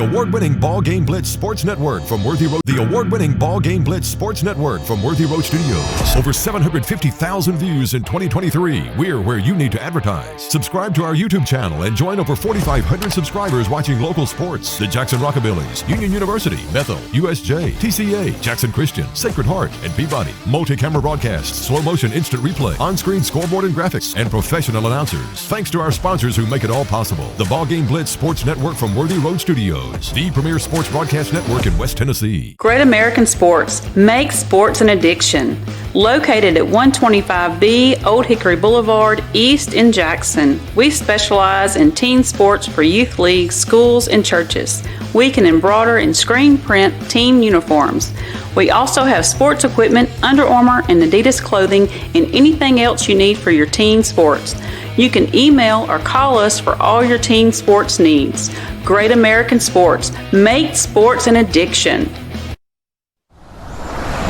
award-winning BallGame Blitz Sports Network from Worthy Road. The award-winning BallGame Blitz Sports Network from Worthy Road Studios. Over 750,000 views in 2023. We're where you need to advertise. Subscribe to our YouTube channel and join over 4,500 subscribers watching local sports. The Jackson Rockabillys, Union University, Bethel, USJ, TCA, Jackson Christian, Sacred Heart, and Peabody. Multi-camera broadcasts, slow motion instant replay, on-screen scoreboard and graphics, and professional announcers. Thanks to our sponsors who make it all possible. The BallGame Blitz Sports Network from Worthy Road Studios, the premier sports broadcast network in West Tennessee. Great American Sports. Make sports an addiction. Located at 125B Old Hickory Boulevard, East in Jackson. We specialize in teen sports for youth leagues, schools, and churches. We can embroider and screen print team uniforms. We also have sports equipment, Under Armour and Adidas clothing, and anything else you need for your teen sports. You can email or call us for all your teen sports needs. Great American Sports. Make sports an addiction.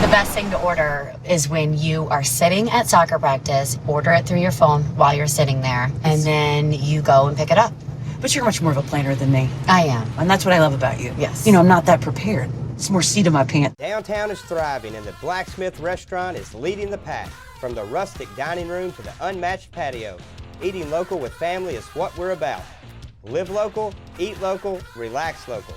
The best thing to order is when you are sitting at soccer practice, order it through your phone while you're sitting there, and then you go and pick it up. But you're much more of a planner than me. I am. And that's what I love about you. Yes. You know, I'm not that prepared. It's more seat in my pants. Downtown is thriving, and the Blacksmith Restaurant is leading the pack. From the rustic dining room to the unmatched patio, eating local with family is what we're about. Live local, eat local, relax local.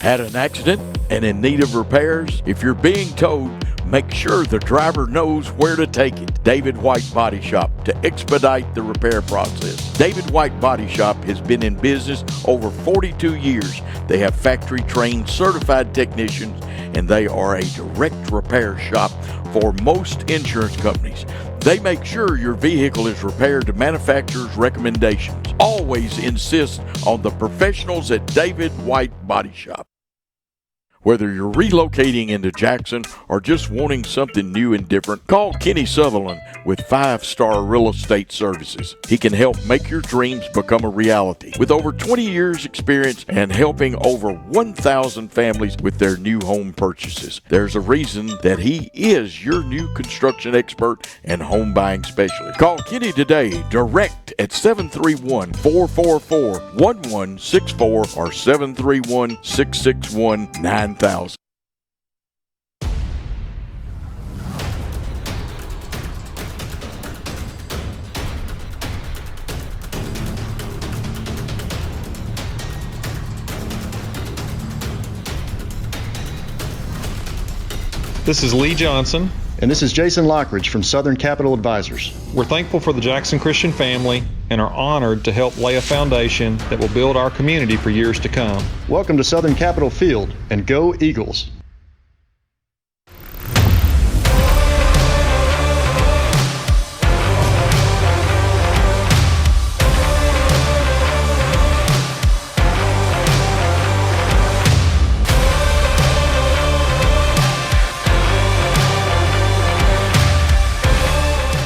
Had an accident and in need of repairs? If you're being towed, make sure the driver knows where to take it. David White Body Shop to expedite the repair process. David White Body Shop has been in business over 42 years. They have factory-trained certified technicians, and they are a direct repair shop for most insurance companies. They make sure your vehicle is repaired to manufacturer's recommendations. Always insist on the professionals at David White Body Shop. Whether you're relocating into Jackson or just wanting something new and different, call Kenny Sutherland with 5-Star Real Estate Services. He can help make your dreams become a reality. With over 20 years experience and helping over 1,000 families with their new home purchases, there's a reason that he is your new construction expert and home buying specialist. Call Kenny today direct at 731-444-1164 or 731-661-9000. This is Lee Johnson. And this is Jason Lockridge from Southern Capital Advisors. We're thankful for the Jackson Christian family and are honored to help lay a foundation that will build our community for years to come. Welcome to Southern Capital Field, and go Eagles!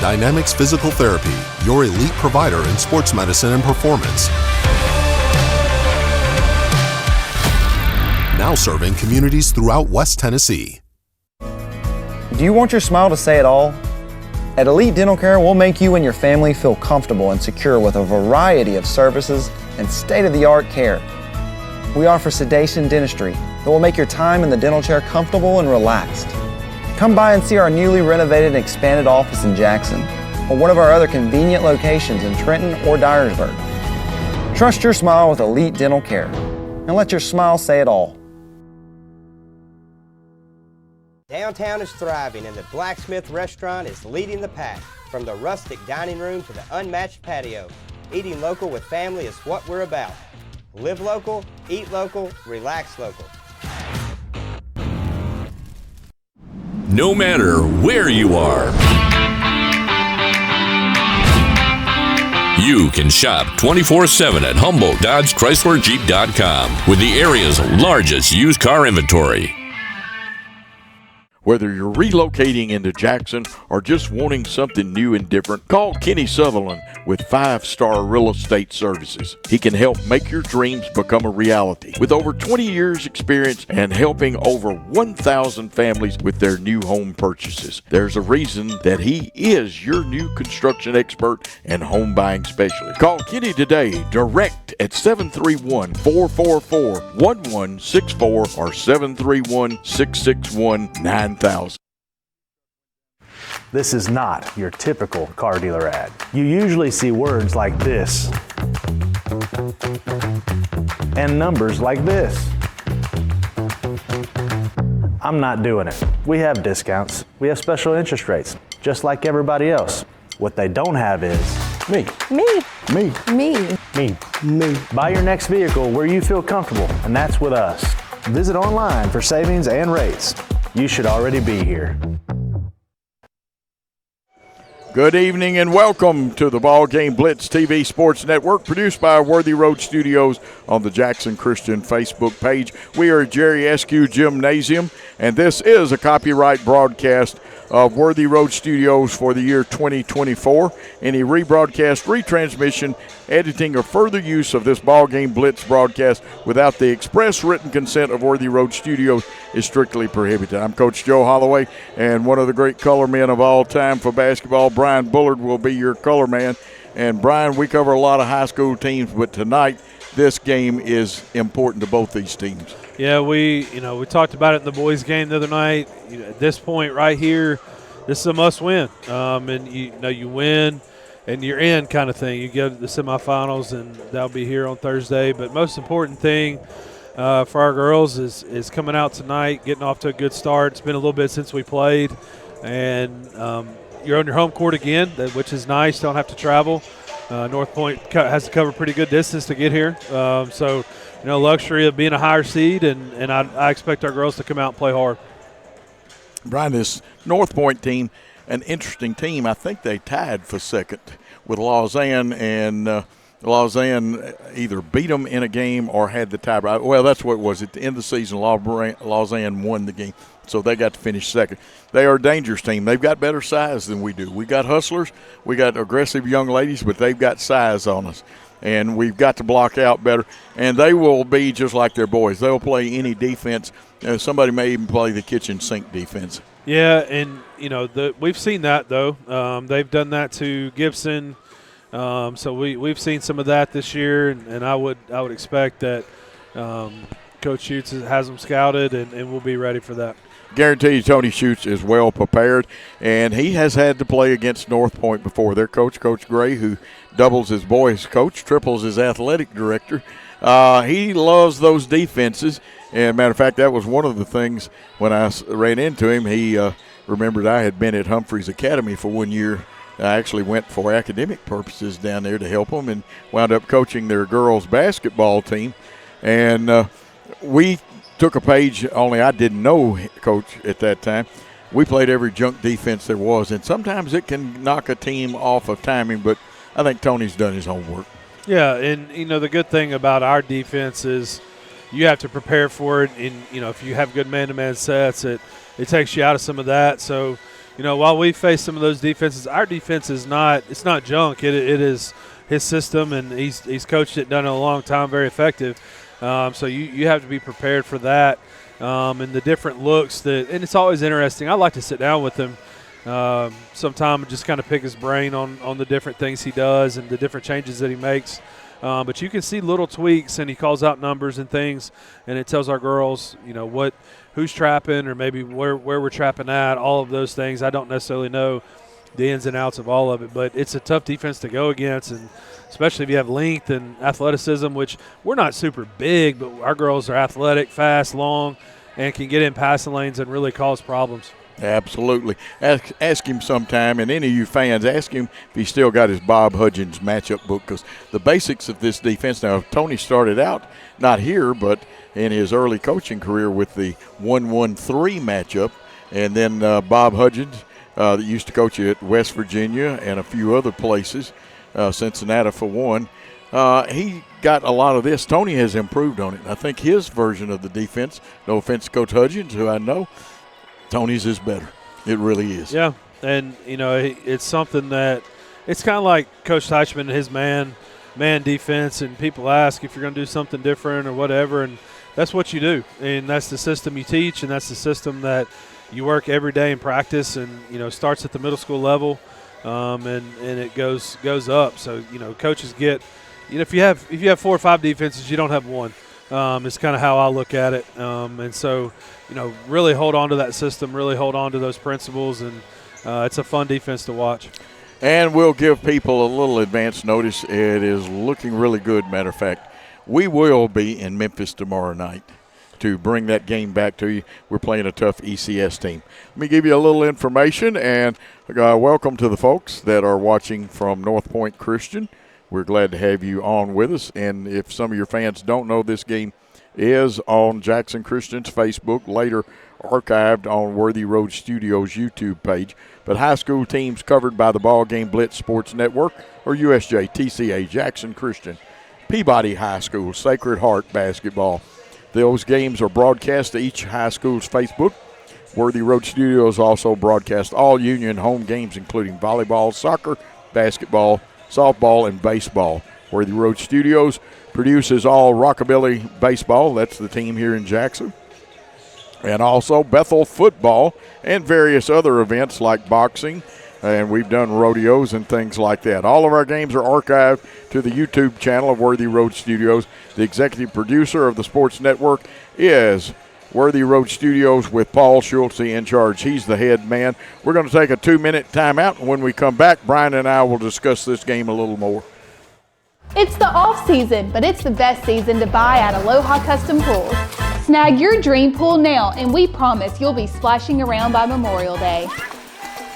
Dynamics Physical Therapy, your elite provider in sports medicine and performance. Now serving communities throughout West Tennessee. Do you want your smile to say it all? At Elite Dental Care, we'll make you and your family feel comfortable and secure with a variety of services and state-of-the-art care. We offer sedation dentistry that will make your time in the dental chair comfortable and relaxed. Come by and see our newly renovated and expanded office in Jackson, or one of our other convenient locations in Trenton or Dyersburg. Trust your smile with Elite Dental Care, and let your smile say it all. Downtown is thriving, and the Blacksmith Restaurant is leading the pack. From the rustic dining room to the unmatched patio, eating local with family is what we're about. Live local, eat local, relax local. No matter where you are, you can shop 24/7 at HumboldtDodgeChryslerJeep.com with the area's largest used car inventory. Whether you're relocating into Jackson or just wanting something new and different, call Kenny Sutherland with 5-Star Real Estate Services. He can help make your dreams become a reality. With over 20 years experience and helping over 1,000 families with their new home purchases, there's a reason that he is your new construction expert and home buying specialist. Call Kenny today, direct at 731-444-1164 or 731-661-9000. This is not your typical car dealer ad. You usually see words like this and numbers like this. I'm not doing it. We have discounts. We have special interest rates, just like everybody else. What they don't have is me. Me. Me. Me. Me. Me. Buy your next vehicle where you feel comfortable, and that's with us. Visit online for savings and rates. You should already be here. Good evening and welcome to the BallGame Blitz TV Sports Network, produced by Worthy Road Studios on the Jackson Christian Facebook page. We are at Jerry Eskew Gymnasium, and this is a copyright broadcast of Worthy Road Studios for the year 2024. Any rebroadcast, retransmission, editing, or further use of this BallGame Blitz broadcast without the express written consent of Worthy Road Studios is strictly prohibited. I'm Coach Joe Holloway, and one of the great color men of all time for basketball, Brian Bullard, will be your color man. And Brian, we cover a lot of high school teams, but tonight this game is important to both these teams. Yeah, we talked about it in the boys' game the other night. At this point right here, this is a must-win, and you win and you're in kind of thing. You get to the semifinals, and that'll be here on Thursday. But most important thing for our girls is coming out tonight, getting off to a good start. It's been a little bit since we played, and you're on your home court again, which is nice. Don't have to travel. Northpoint has to cover pretty good distance to get here, so luxury of being a higher seed, and I expect our girls to come out and play hard. Brian, this Northpoint team, an interesting team. I think they tied for second with Lausanne, and Lausanne either beat them in a game or had the tie. Well, that's what it was. At the end of the season, Lausanne won the game, so they got to finish second. They are a dangerous team. They've got better size than we do. We got hustlers. We got aggressive young ladies, but they've got size on us. And we've got to block out better. And they will be just like their boys. They'll play any defense. Somebody may even play the kitchen sink defense. Yeah, and, we've seen that, though. They've done that to Gibson. So we've seen some of that this year, and I would expect that Coach Schutz has them scouted, and we'll be ready for that. Guarantee you Tony Schutz is well prepared, and he has had to play against Northpoint before. Their coach, Coach Gray, who doubles his boys coach, triples his athletic director. He loves those defenses, and matter of fact, that was one of the things when I ran into him. He remembered I had been at Humphreys Academy for 1 year. I actually went for academic purposes down there to help them and wound up coaching their girls basketball team. And we took a page, only I didn't know, Coach, at that time. We played every junk defense there was, and sometimes it can knock a team off of timing, but I think Tony's done his homework. Yeah, and, the good thing about our defense is you have to prepare for it, and, if you have good man-to-man sets, it takes you out of some of that. So, while we face some of those defenses, our defense is not junk. It is his system, and he's coached it, done it a long time, very effective. So you have to be prepared for that, and the different looks and it's always interesting. I like to sit down with him sometime and just kind of pick his brain on the different things he does and the different changes that he makes. But you can see little tweaks, and he calls out numbers and things, and it tells our girls, who's trapping or maybe where we're trapping at, all of those things. I don't necessarily know the ins and outs of all of it, but it's a tough defense to go against, and especially if you have length and athleticism, which we're not super big, but our girls are athletic, fast, long, and can get in passing lanes and really cause problems. Absolutely. Ask him sometime, and any of you fans, ask him if he still got his Bob Hudgens matchup book, because the basics of this defense. Now, Tony started out not here, but in his early coaching career with the 1-1-3 matchup, and then Bob Hudgens that used to coach at West Virginia and a few other places, Cincinnati for one. He got a lot of this. Tony has improved on it. I think his version of the defense, no offense to Coach Hudgens, who I know, Tony's is better. It really is. Yeah, and, it's something that it's kind of like Coach Teichman and his man defense, and people ask if you're going to do something different or whatever, and that's what you do. And that's the system you teach, and that's the system that you work every day in practice, and, starts at the middle school level, and it goes up. So, coaches get – if you have 4 or 5 defenses, you don't have one. It's kind of how I look at it. And so, really hold on to that system, really hold on to those principles, and it's a fun defense to watch. And we'll give people a little advance notice. It is looking really good. Matter of fact, we will be in Memphis tomorrow night to bring that game back to you. We're playing a tough ECS team. Let me give you a little information, and welcome to the folks that are watching from Northpoint Christian. We're glad to have you on with us. And if some of your fans don't know, this game is on Jackson Christian's Facebook, later archived on Worthy Road Studios YouTube page. But high school teams covered by the BallGame Blitz Sports Network are USJ, TCA, Jackson Christian, Peabody High School, Sacred Heart Basketball. Those games are broadcast to each high school's Facebook. Worthy Road Studios also broadcast all Union home games, including volleyball, soccer, basketball, softball, and baseball. Worthy Road Studios produces all Rockabilly Baseball. That's the team here in Jackson. And also Bethel football and various other events like boxing. And we've done rodeos and things like that. All of our games are archived to the YouTube channel of Worthy Road Studios. The executive producer of the Sports Network is Worthy Road Studios with Paul Schultze in charge. He's the head man. We're going to take a 2-minute timeout, and when we come back, Brian and I will discuss this game a little more. It's the off season, but it's the best season to buy at Aloha Custom Pools. Snag your dream pool now, and we promise you'll be splashing around by Memorial Day.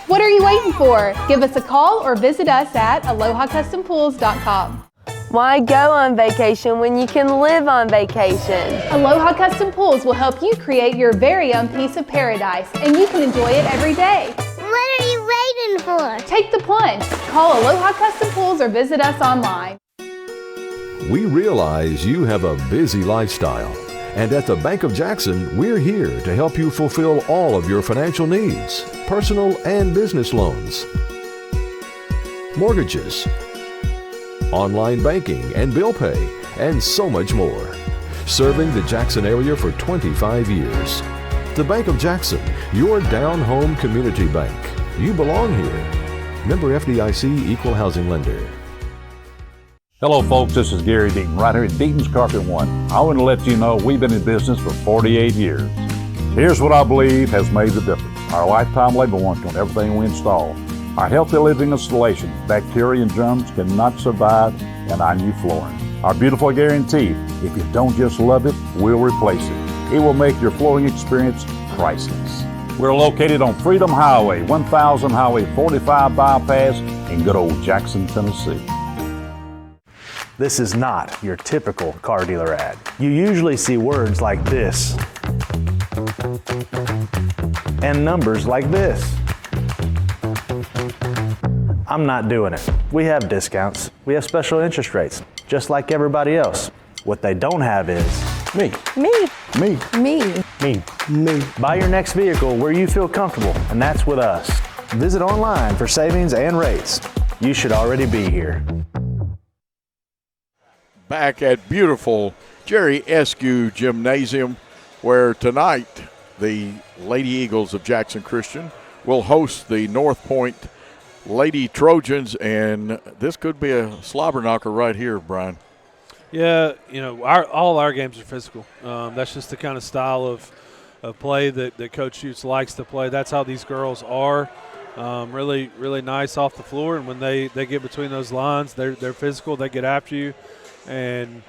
What are you waiting for? Give us a call or visit us at AlohaCustomPools.com. Why go on vacation when you can live on vacation? Aloha Custom Pools will help you create your very own piece of paradise, and you can enjoy it every day. What are you waiting for? Take the plunge. Call Aloha Custom Pools or visit us online. We realize you have a busy lifestyle, and at the Bank of Jackson, we're here to help you fulfill all of your financial needs, personal and business loans, mortgages, online banking and bill pay, and so much more. Serving the Jackson area for 25 years. The Bank of Jackson, your down-home community bank. You belong here. Member FDIC Equal Housing Lender. Hello folks, this is Gary Deaton, right here at Deaton's Carpet One. I want to let you know we've been in business for 48 years. Here's what I believe has made the difference. Our lifetime labor warranty on everything we install. Our healthy living installations, bacteria and germs cannot survive in our new flooring. Our beautiful guarantee, if you don't just love it, we'll replace it. It will make your flooring experience priceless. We're located on Freedom Highway, 1000 Highway 45 bypass in good old Jackson, Tennessee. This is not your typical car dealer ad. You usually see words like this and numbers like this. I'm not doing it. We have discounts. We have special interest rates, just like everybody else. What they don't have is me. Me. Me. Me. Me. Me. Buy your next vehicle where you feel comfortable, and that's with us. Visit online for savings and rates. You should already be here. Back at beautiful Jerry Eskew Gymnasium, where tonight the Lady Eagles of Jackson Christian will host the Northpoint Lady Trojans, and this could be a slobber knocker right here, Brian. Yeah, all our games are physical. That's just the kind of style of play that Coach Schutz likes to play. That's how these girls are. Really, really nice off the floor, and when they get between those lines, they're physical. They get after you. And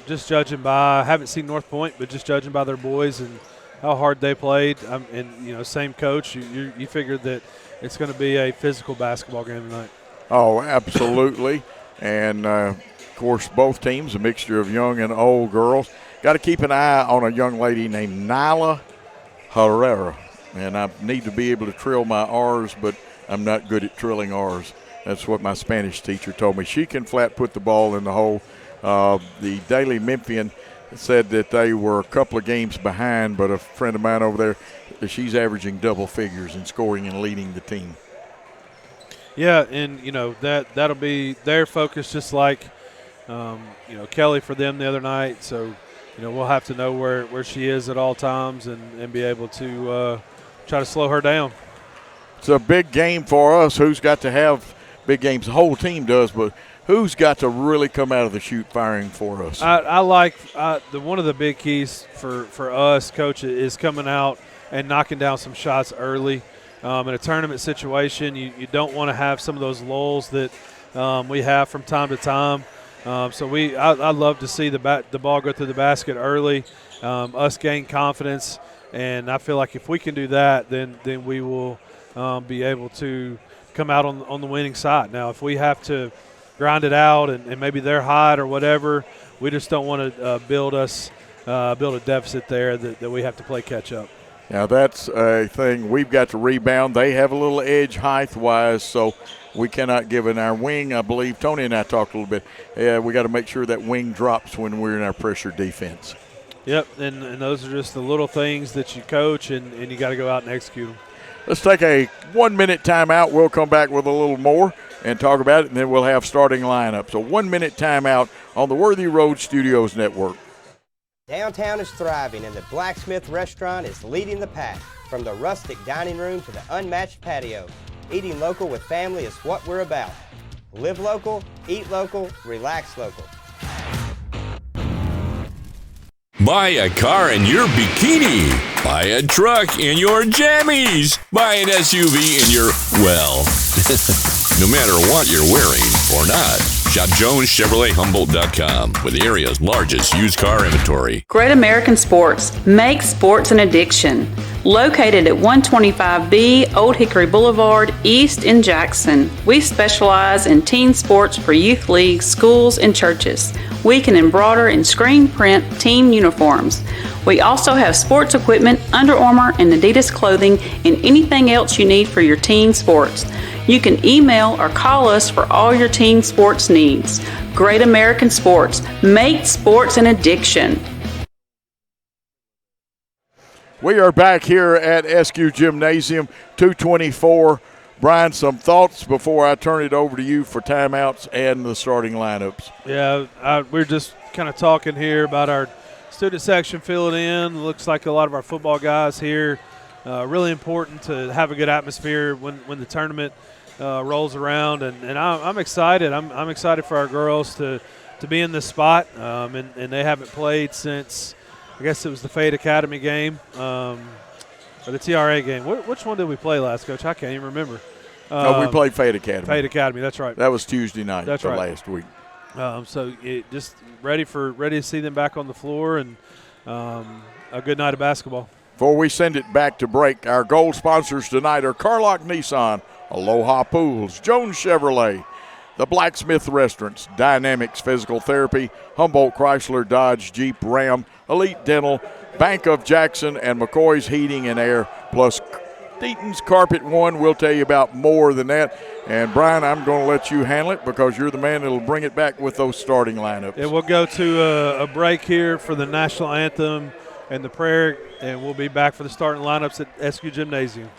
just judging by, I haven't seen Northpoint, but just judging by their boys and how hard they played, and same coach, you figured that it's going to be a physical basketball game tonight. Oh, absolutely. And, of course, both teams, a mixture of young and old girls. Got to keep an eye on a young lady named Nyla Herrera. And I need to be able to trill my R's, but I'm not good at trilling R's. That's what my Spanish teacher told me. She can flat put the ball in the hole. The Daily Memphian said that they were a couple of games behind, but a friend of mine over there she's averaging double figures in scoring and leading the team. Yeah, and, that'll be their focus, just like, Kelly for them the other night. So, we'll have to know where she is at all times and be able to try to slow her down. It's a big game for us. Who's got to have big games? The whole team does, but who's got to really come out of the chute firing for us? I like one of the big keys for us, Coach, is coming out and knocking down some shots early. In a tournament situation, you don't want to have some of those lulls that we have from time to time. I'd love to see the ball go through the basket early, us gain confidence, and I feel like if we can do that, then we will be able to come out on the winning side. Now, if we have to grind it out and maybe they're hot or whatever, we just don't want to build a deficit there that we have to play catch up. Now, that's a thing. We've got to rebound. They have a little edge height-wise, so we cannot give in our wing. I believe Tony and I talked a little bit. We got to make sure that wing drops when we're in our pressure defense. Yep, and those are just the little things that you coach, and you got to go out and execute them. Let's take a 1-minute timeout. We'll come back with a little more and talk about it, and then we'll have starting lineups. So 1-minute timeout on the Worthy Road Studios Network. Downtown is thriving, and the Blacksmith Restaurant is leading the pack. From the rustic dining room to the unmatched patio, eating local with family is what we're about. Live local, eat local, relax local. Buy a car in your bikini. Buy a truck in your jammies. Buy an SUV in your, well, no matter what you're wearing or not. Shop JonesChevroletHumboldt.com with the area's largest used car inventory. Great American Sports. Make sports an addiction. Located at 125B Old Hickory Boulevard, East in Jackson. We specialize in teen sports for youth leagues, schools, and churches. We can embroider and screen print team uniforms. We also have sports equipment, Under Armour, and Adidas clothing, and anything else you need for your teen sports. You can email or call us for all your teen sports needs. Great American Sports. Make sports an addiction. We are back here at SQ Gymnasium, 224. Brian, some thoughts before I turn it over to you for timeouts and the starting lineups. Yeah, we're just kind of talking here about our student section filling in. Looks like a lot of our football guys here. Really important to have a good atmosphere when the tournament rolls around, and I'm excited. I'm excited for our girls to be in this spot, and they haven't played since, I guess it was the Fade Academy game, or the TRA game. Which one did we play last, Coach? I can't even remember. No, we played Fade Academy. Fade Academy, that's right. That was Tuesday night. That's right. Last week. So just ready to see them back on the floor, and a good night of basketball. Before we send it back to break, our gold sponsors tonight are Carlock Nissan, Aloha Pools, Jones Chevrolet, the Blacksmith Restaurants, Dynamics Physical Therapy, Humboldt Chrysler Dodge Jeep Ram, Elite Dental, Bank of Jackson, and McCoy's Heating and Air, plus Deaton's Carpet One. We'll tell you about more than that. And, Brian, I'm going to let you handle it because you're the man that will bring it back with those starting lineups. Yeah, we'll go to a break here for the national anthem and the prayer, and we'll be back for the starting lineups at SQ Gymnasium.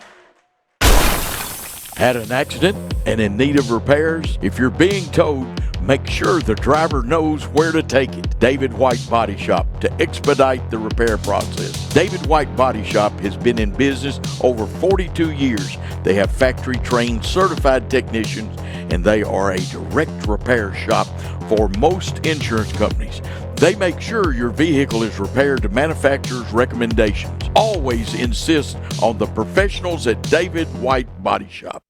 Had an accident and in need of repairs? If you're being towed, make sure the driver knows where to take it. David White Body Shop to expedite the repair process. David White Body Shop has been in business over 42 years. They have factory-trained certified technicians, and they are a direct repair shop for most insurance companies. They make sure your vehicle is repaired to manufacturer's recommendations. Always insist on the professionals at David White Body Shop.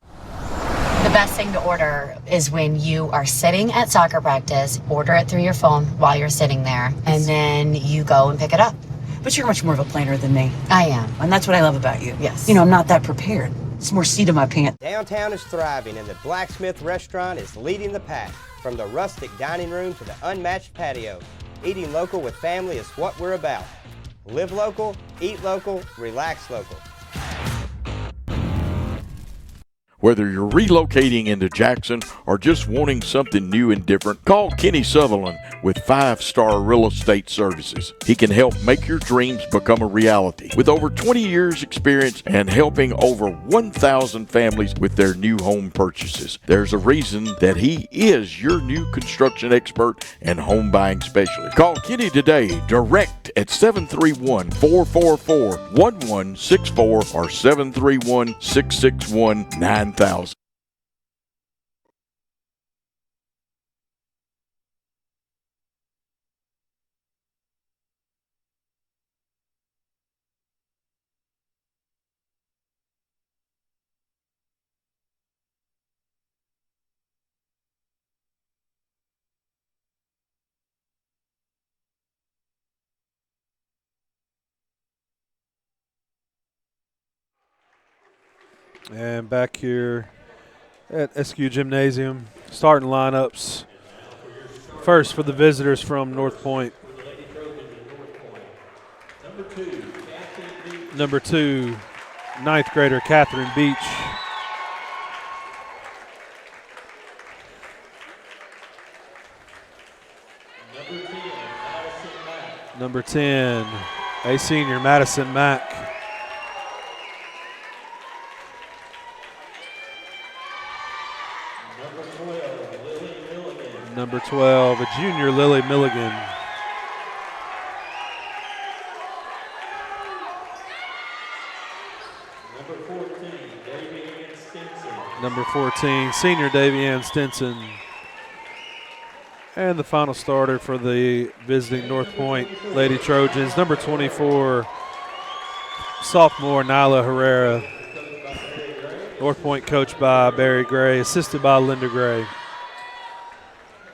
The best thing to order is when you are sitting at soccer practice, order it through your phone while you're sitting there, and then you go and pick it up. But you're much more of a planner than me. I am. And that's what I love about you. Yes. I'm not that prepared. It's more seat in my pants. Downtown is thriving, and the Blacksmith Restaurant is leading the pack. From the rustic dining room to the unmatched patio, eating local with family is what we're about. Live local, eat local, relax local. Whether you're relocating into Jackson or just wanting something new and different, call Kenny Sutherland with 5-Star Real Estate Services. He can help make your dreams become a reality. With over 20 years experience and helping over 1,000 families with their new home purchases, there's a reason that he is your new construction expert and home buying specialist. Call Kenny today, direct at 731-444-1164 or 731-661-9000. And back here at SQ Gymnasium, starting lineups. First for the visitors from Northpoint. Number 2, 9th grader Catherine Beach. Number 10, a senior Madison Mack. Number 12, a junior Lily Milligan. Number 14, senior Davianne Stinson. And the final starter for the visiting Northpoint Lady Trojans, number 24, sophomore Nyla Herrera. Northpoint coached by Barry Gray, assisted by Linda Gray.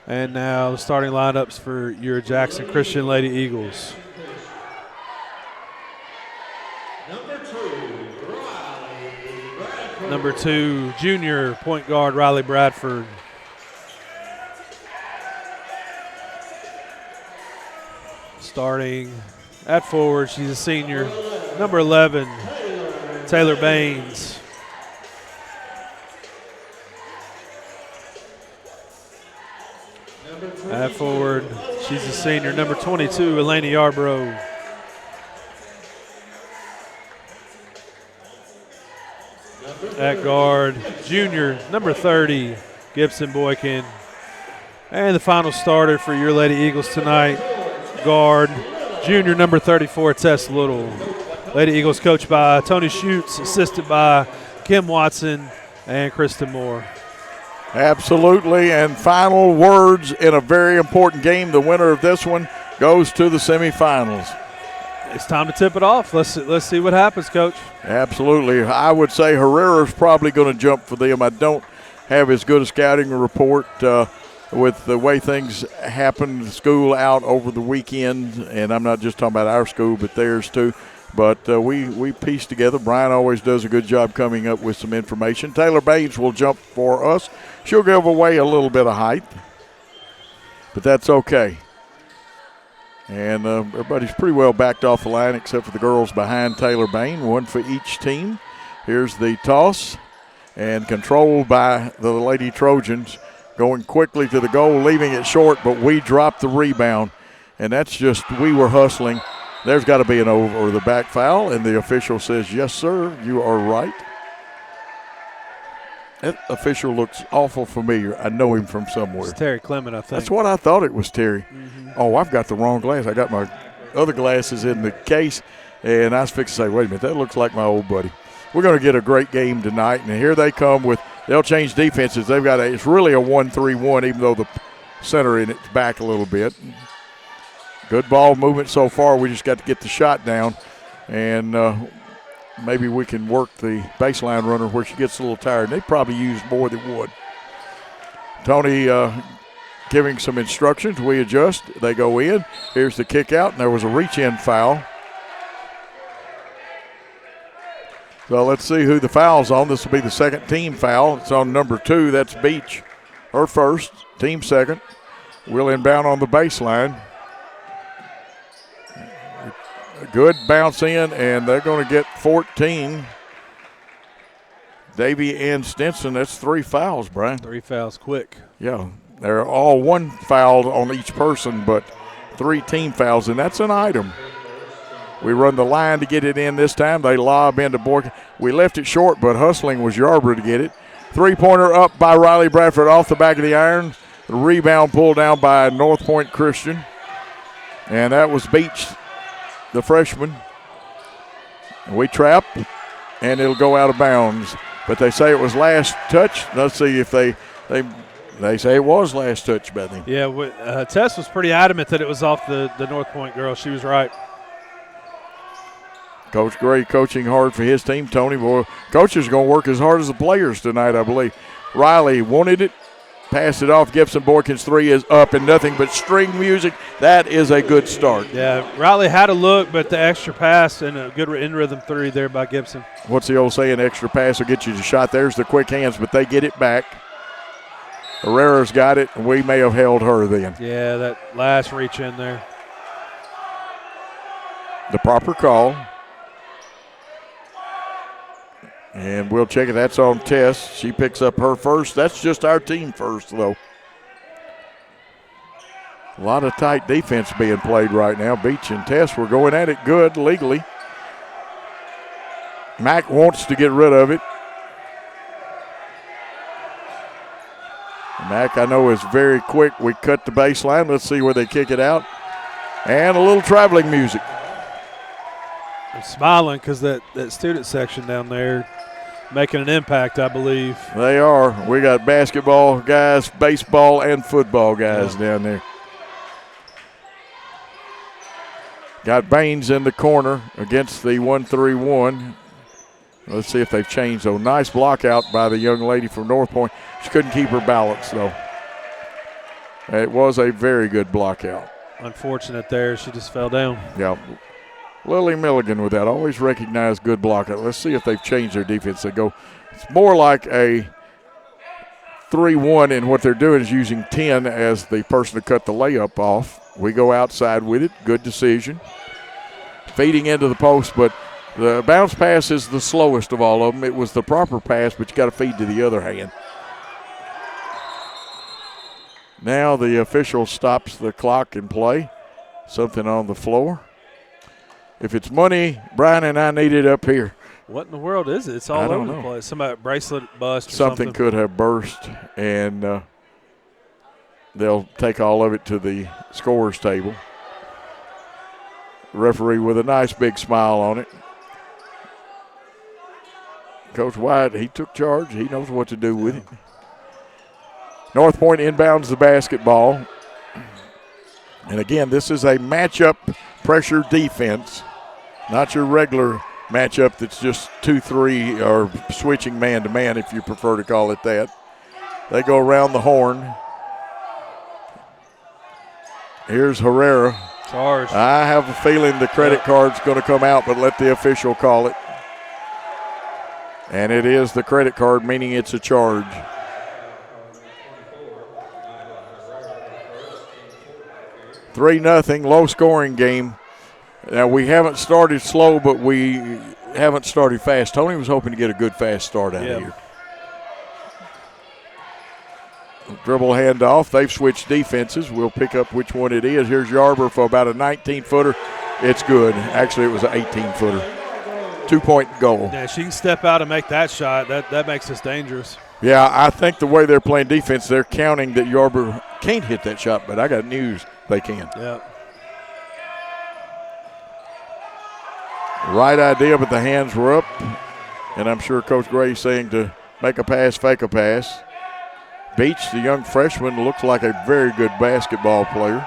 And now the starting lineups for your Jackson Christian Lady Eagles. Number 2, junior point guard Riley Bradford. Starting at forward, she's a senior. Number 11, Taylor Baines. At forward, she's a senior. Number 22, Elena Yarbrough. At guard, junior, number 30, Gibson Boykin. And the final starter for your Lady Eagles tonight, guard, junior, number 34, Tess Little. Lady Eagles coached by Tony Schutz, assisted by Kim Watson and Kristen Moore. Absolutely, and final words in a very important game. The winner of this one goes to the semifinals. It's time to tip it off. Let's see what happens, Coach. Absolutely. I would say Herrera's probably going to jump for them. I don't have as good a scouting report with the way things happened, school out over the weekend, and I'm not just talking about our school, but theirs too. But we piece together. Brian always does a good job coming up with some information. Taylor Baines will jump for us. She'll give away a little bit of height, but that's okay. And everybody's pretty well backed off the line except for the girls behind Taylor Bain, one for each team. Here's the toss, and controlled by the Lady Trojans, going quickly to the goal, leaving it short, but we dropped the rebound. And that's just, we were hustling. There's got to be an over or the back foul, and the official says, yes, sir, you are right. That official looks awful familiar. I know him from somewhere. It's Terry Clement, I think. That's what I thought it was, Terry. Mm-hmm. Oh, I've got the wrong glass. I got my other glasses in the case, and I was fixing to say, wait a minute, that looks like my old buddy. We're going to get a great game tonight, and here they come with, they'll change defenses. They've got it's really a 1-3-1, even though the center in it's back a little bit. Good ball movement so far. We just got to get the shot down, and maybe we can work the baseline runner where she gets a little tired. They probably use more than one. Tony giving some instructions. We adjust. They go in. Here's the kick out, and there was a reach-in foul. So let's see who the foul's on. This will be the second team foul. It's on number 2. That's Beach. Her first, team second. We'll inbound on the baseline. A good bounce in, and they're going to get 14. Davy and Stinson, that's 3 fouls, Brian. 3 fouls quick. Yeah, they're all 1 foul on each person, but 3 team fouls, and that's an item. We run the line to get it in this time. They lob into Boykin. We left it short, but hustling was Yarborough to get it. 3-pointer up by Riley Bradford off the back of the iron. The rebound pulled down by Northpoint Christian. And that was Beach, the freshman. We trap, and it'll go out of bounds. But they say it was last touch. Let's see if they say it was last touch, Bethany. Yeah, Tess was pretty adamant that it was off the Northpoint girl. She was right. Coach Gray coaching hard for his team. Tony, boy, coach is going to work as hard as the players tonight, I believe. Riley wanted it, passed it off. Gibson Boykins' 3 is up and nothing but string music. That is a good start. Yeah, Riley had a look, but the extra pass and a good in-rhythm 3 there by Gibson. What's the old saying? Extra pass will get you the shot. There's the quick hands, but they get it back. Herrera's got it, and we may have held her then. Yeah, that last reach in there. The proper call. And we'll check it. That's on Tess. She picks up her first. That's just our team first, though. A lot of tight defense being played right now. Beach and Tess were going at it good legally. Mack wants to get rid of it. Mack, I know, is very quick. We cut the baseline. Let's see where they kick it out. And a little traveling music. I'm smiling because that student section down there making an impact, I believe. They are. We got basketball guys, baseball, and football guys down there. Got Baines in the corner against the 1-3-1. Let's see if they've changed, though. Nice block out by the young lady from Northpoint. She couldn't keep her balance, though. It was a very good block out. Unfortunate there. She just fell down. Yeah. Lily Milligan with that. Always recognize good block out. Let's see if they've changed their defense. They go, it's more like a 3-1, and what they're doing is using 10 as the person to cut the layup off. We go outside with it. Good decision. Feeding into the post, but the bounce pass is the slowest of all of them. It was the proper pass, but you got to feed to the other hand. Now the official stops the clock and play. Something on the floor. If it's money, Brian and I need it up here. What in the world is it? It's all over the place. Somebody bracelet bust or something could have burst, and they'll take all of it to the scorer's table. Referee with a nice big smile on it. Coach White, he took charge. He knows what to do with it. Northpoint inbounds the basketball. And again, this is a matchup pressure defense, not your regular matchup that's just 2-3 or switching man-to-man, if you prefer to call it that. They go around the horn. Here's Herrera. Charge. I have a feeling the credit card's going to come out, but let the official call it. And it is the credit card, meaning it's a charge. (3-0), low-scoring game. Now, we haven't started slow, but we haven't started fast. Tony was hoping to get a good fast start out of here. Dribble handoff. They've switched defenses. We'll pick up which one it is. Here's Yarborough for about a 19-footer. It's good. Actually, it was an 18-footer. 2-point goal. Yeah, she can step out and make that shot. That makes us dangerous. Yeah, I think the way they're playing defense, they're counting that Yarborough can't hit that shot, but I got news. They can. Yeah. Right idea, but the hands were up. And I'm sure Coach Gray's saying to make a pass, fake a pass. Beach, the young freshman, looks like a very good basketball player.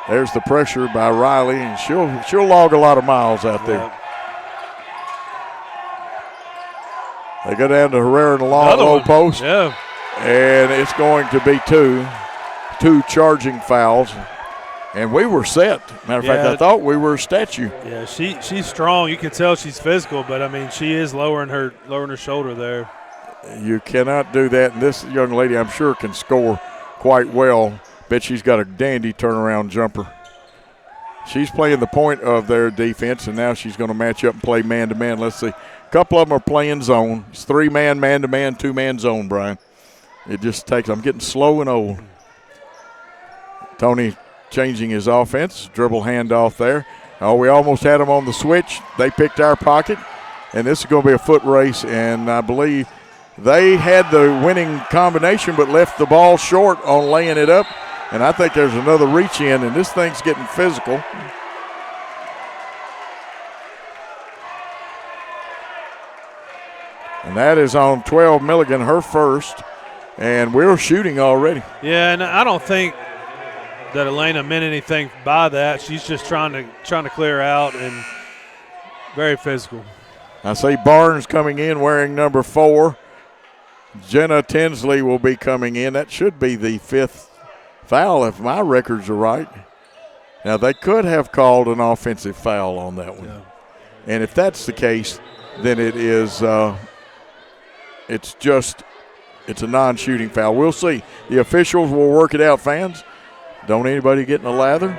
There's the pressure by Riley, and she'll log a lot of miles out there. They go down to Herrera in the low post. Yeah. And it's going to be two charging fouls. And we were set. Matter of fact, I thought we were a statue. Yeah, she's strong. You can tell she's physical, but I mean she is lowering her shoulder there. You cannot do that. And this young lady, I'm sure, can score quite well. Bet she's got a dandy turnaround jumper. She's playing the point of their defense, and now she's going to match up and play man-to-man. Let's see. A couple of them are playing zone. It's 3-man, man-to-man, 2-man zone, Brian. It just takes – I'm getting slow and old. Tony changing his offense. Dribble handoff there. Oh, we almost had them on the switch. They picked our pocket, and this is going to be a foot race, and I believe they had the winning combination but left the ball short on laying it up, and I think there's another reach in, and this thing's getting physical. And that is on 12 Milligan, her first, and we're shooting already. Yeah, and I don't think that Elena meant anything by that. She's just trying to clear out and very physical. I see Barnes coming in wearing number 4. Jenna Tinsley will be coming in. That should be the 5th foul if my records are right. Now, they could have called an offensive foul on that one. Yeah. And if that's the case, then it is it's a non-shooting foul. We'll see. The officials will work it out, fans. Don't anybody get in a lather.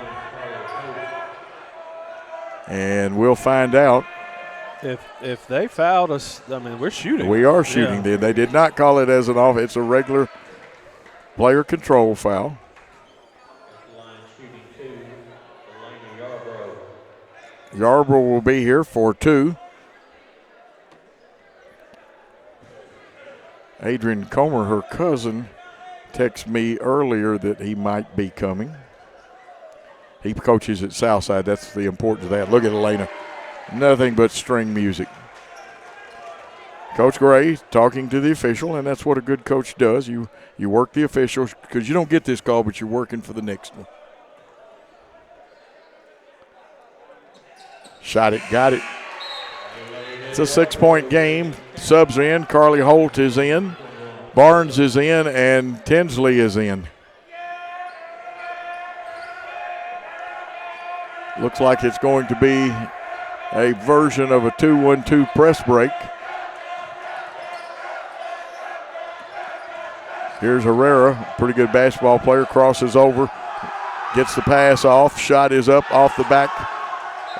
And we'll find out. If they fouled us, I mean, we're shooting. We are shooting. Yeah. They did not call it as an off. It's a regular player control foul. Yarborough will be here for 2. Adrian Comer, her cousin, texted me earlier that he might be coming. He coaches at Southside. That's the importance of that. Look at Elena. Nothing but string music. Coach Gray talking to the official, and that's what a good coach does. You work the officials because you don't get this call, but you're working for the next one. Shot it, got it. It's a 6-point game. Subs are in. Carly Holt is in. Barnes is in, and Tinsley is in. Looks like it's going to be a version of a 2-1-2 press break. Here's Herrera, pretty good basketball player, crosses over, gets the pass off, shot is up off the back,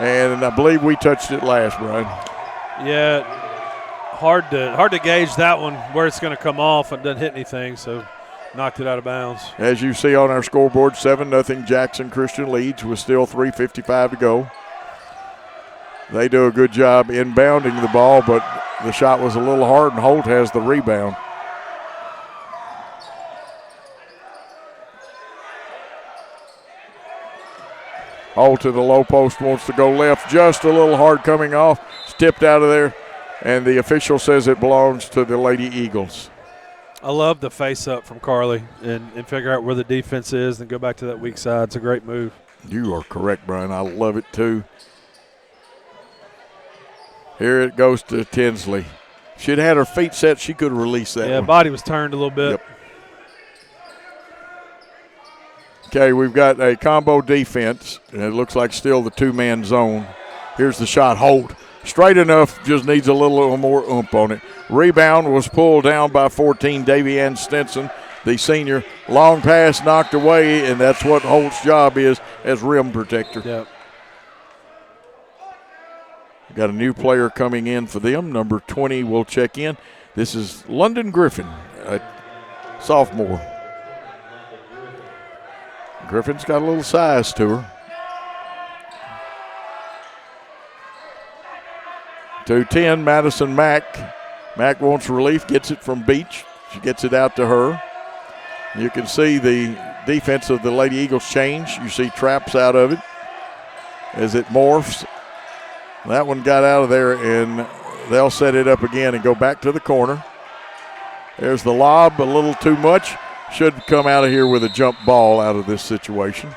and I believe we touched it last, Brian. Yeah, hard to gauge that one where it's going to come off and doesn't hit anything, so knocked it out of bounds. As you see on our scoreboard, 7-0 Jackson Christian leads with still 3:55 to go. They do a good job inbounding the ball, but the shot was a little hard, and Holt has the rebound. Holt to the low post, wants to go left, just a little hard coming off. It's tipped out of there, and the official says it belongs to the Lady Eagles. I love the face-up from Carly and figure out where the defense is and go back to that weak side. It's a great move. You are correct, Brian. I love it, too. Here it goes to Tinsley. She'd had her feet set. She could have released that one. Body was turned a little bit. Yep. Okay, we've got a combo defense, and it looks like still the 2-man zone. Here's the shot. Holt. Straight enough, just needs a little more oomph on it. Rebound was pulled down by 14, Davy Ann Stinson, the senior. Long pass knocked away, and that's what Holt's job is as rim protector. Yep. Got a new player coming in for them. Number 20 will check in. This is London Griffin, a sophomore. Griffin's got a little size to her. 2-10, Madison Mack. Mack wants relief, gets it from Beach. She gets it out to her. You can see the defense of the Lady Eagles change. You see traps out of it as it morphs. That one got out of there, and they'll set it up again and go back to the corner. There's the lob, a little too much. Should come out of here with a jump ball out of this situation.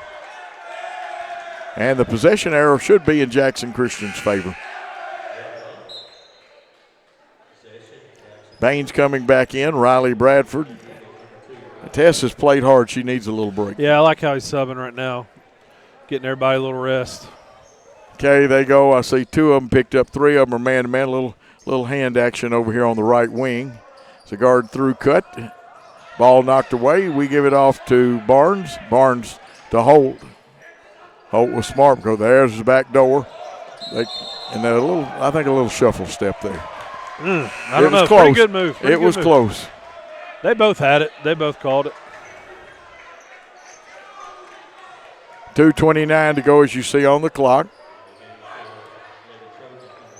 And the possession arrow should be in Jackson Christian's favor. Baines coming back in. Riley Bradford. Tess has played hard. She needs a little break. Yeah, I like how he's subbing right now. Getting everybody a little rest. Okay, they go. I see 2 of them picked up. 3 of them are man-to-man. Little hand action over here on the right wing. It's a guard through cut. Ball knocked away. We give it off to Barnes. Barnes to Holt. Holt was smart because there's the back door. I think a little shuffle step there. I don't know. Close. Pretty good move. It was close. They both had it. They both called it. 2:29 to go, as you see on the clock.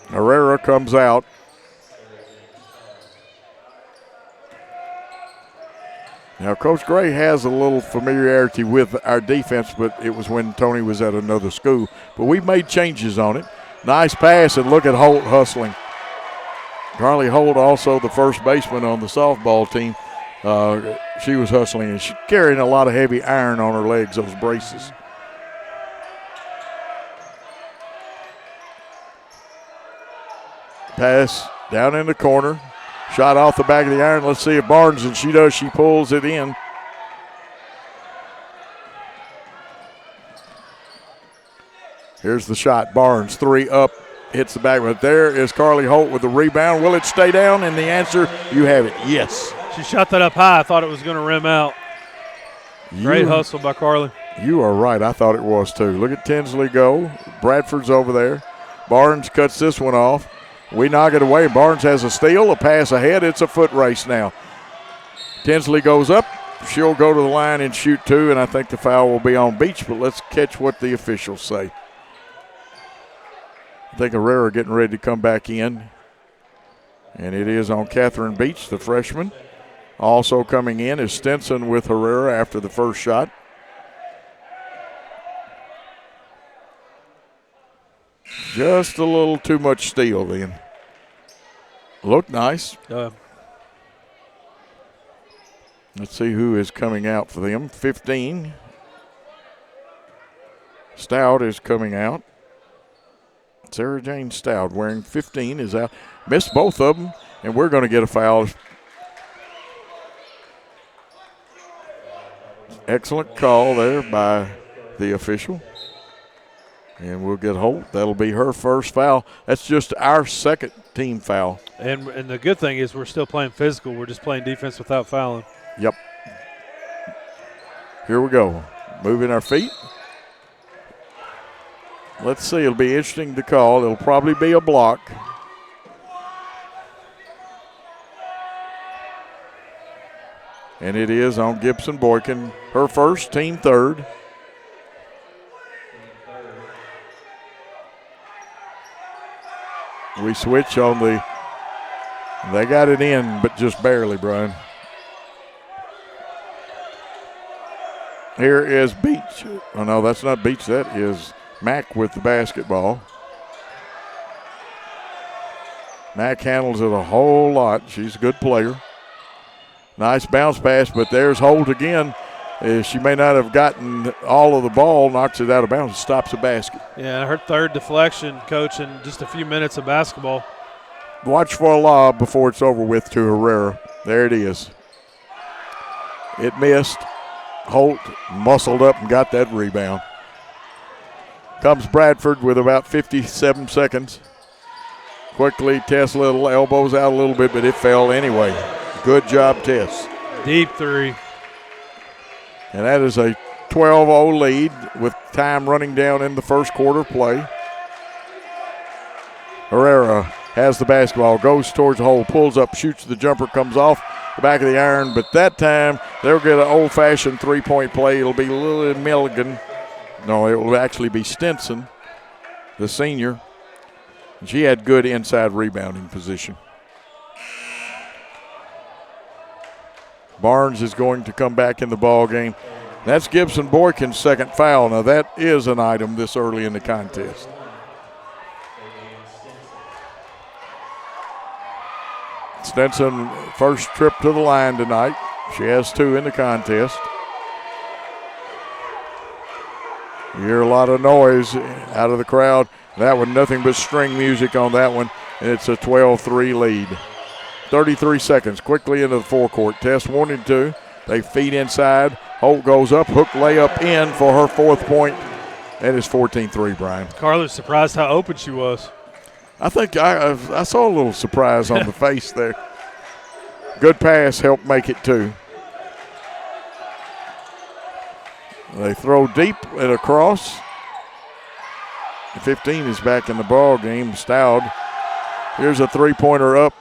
Herrera comes out. Now, Coach Gray has a little familiarity with our defense, but it was when Tony was at another school. But we've made changes on it. Nice pass, and look at Holt hustling. Carly Holt, also the first baseman on the softball team. She was hustling, and she's carrying a lot of heavy iron on her legs, those braces. Pass down in the corner. Shot off the back of the iron. Let's see if Barnes, and she does. She pulls it in. Here's the shot. Barnes, 3 up, hits the back. But there is Carly Holt with the rebound. Will it stay down? And the answer, you have it, yes. She shot that up high. I thought it was going to rim out. Great hustle by Carly. You are right. I thought it was too. Look at Tinsley go. Bradford's over there. Barnes cuts this one off. We knock it away. Barnes has a steal, a pass ahead. It's a foot race now. Tinsley goes up. She'll go to the line and shoot 2, and I think the foul will be on Beach, but let's catch what the officials say. I think Herrera getting ready to come back in, and it is on Catherine Beach, the freshman. Also coming in is Stinson with Herrera after the first shot. Just a little too much steal then. Looked nice. Let's see who is coming out for them. 15. Stout is coming out. Sarah Jane Stout wearing 15 is out. Missed both of them, and we're going to get a foul. Excellent call there by the official. And we'll get Holt. That'll be her first foul. That's just our second team foul. And the good thing is we're still playing physical. We're just playing defense without fouling. Yep. Here we go. Moving our feet. Let's see. It'll be interesting to call. It'll probably be a block. And it is on Gibson Boykin. Her first, team third. We switch on the, they got it in, but just barely, Brian. Here is Beach. Oh, no, that's not Beach. That is Mack with the basketball. Mack handles it a whole lot. She's a good player. Nice bounce pass, but there's Holt again. She may not have gotten all of the ball, knocks it out of bounds, stops the basket. Yeah, her third deflection, Coach, in just a few minutes of basketball. Watch for a lob before it's over with to Herrera. There it is. It missed. Holt muscled up and got that rebound. Comes Bradford with about 57 seconds. Quickly, Tess little elbows out a little bit, but it fell anyway. Good job, Tess. Deep three. And that is a 12-0 lead with time running down in the first quarter play. Herrera has the basketball, goes towards the hole, pulls up, shoots the jumper, comes off the back of the iron. But that time, they'll get an old-fashioned three-point play. It'll be Lily Milligan. No, it will actually be Stinson, the senior. She had good inside rebounding position. Barnes is going to come back in the ball game. That's Gibson Boykin's second foul. Now that is an item this early in the contest. Stinson, first trip to the line tonight. She has 2 in the contest. You hear a lot of noise out of the crowd. That one, nothing but string music on that one, and it's a 12-3 lead. 33 seconds, quickly into the forecourt. Tess wanted to. They feed inside. Holt goes up, hook layup in for her 4th point. And it's 14-3, Brian. Carla's surprised how open she was. I think I saw a little surprise on the face there. Good pass helped make it 2. They throw deep and across. 15 is back in the ball game. Stout. Here's a three-pointer up.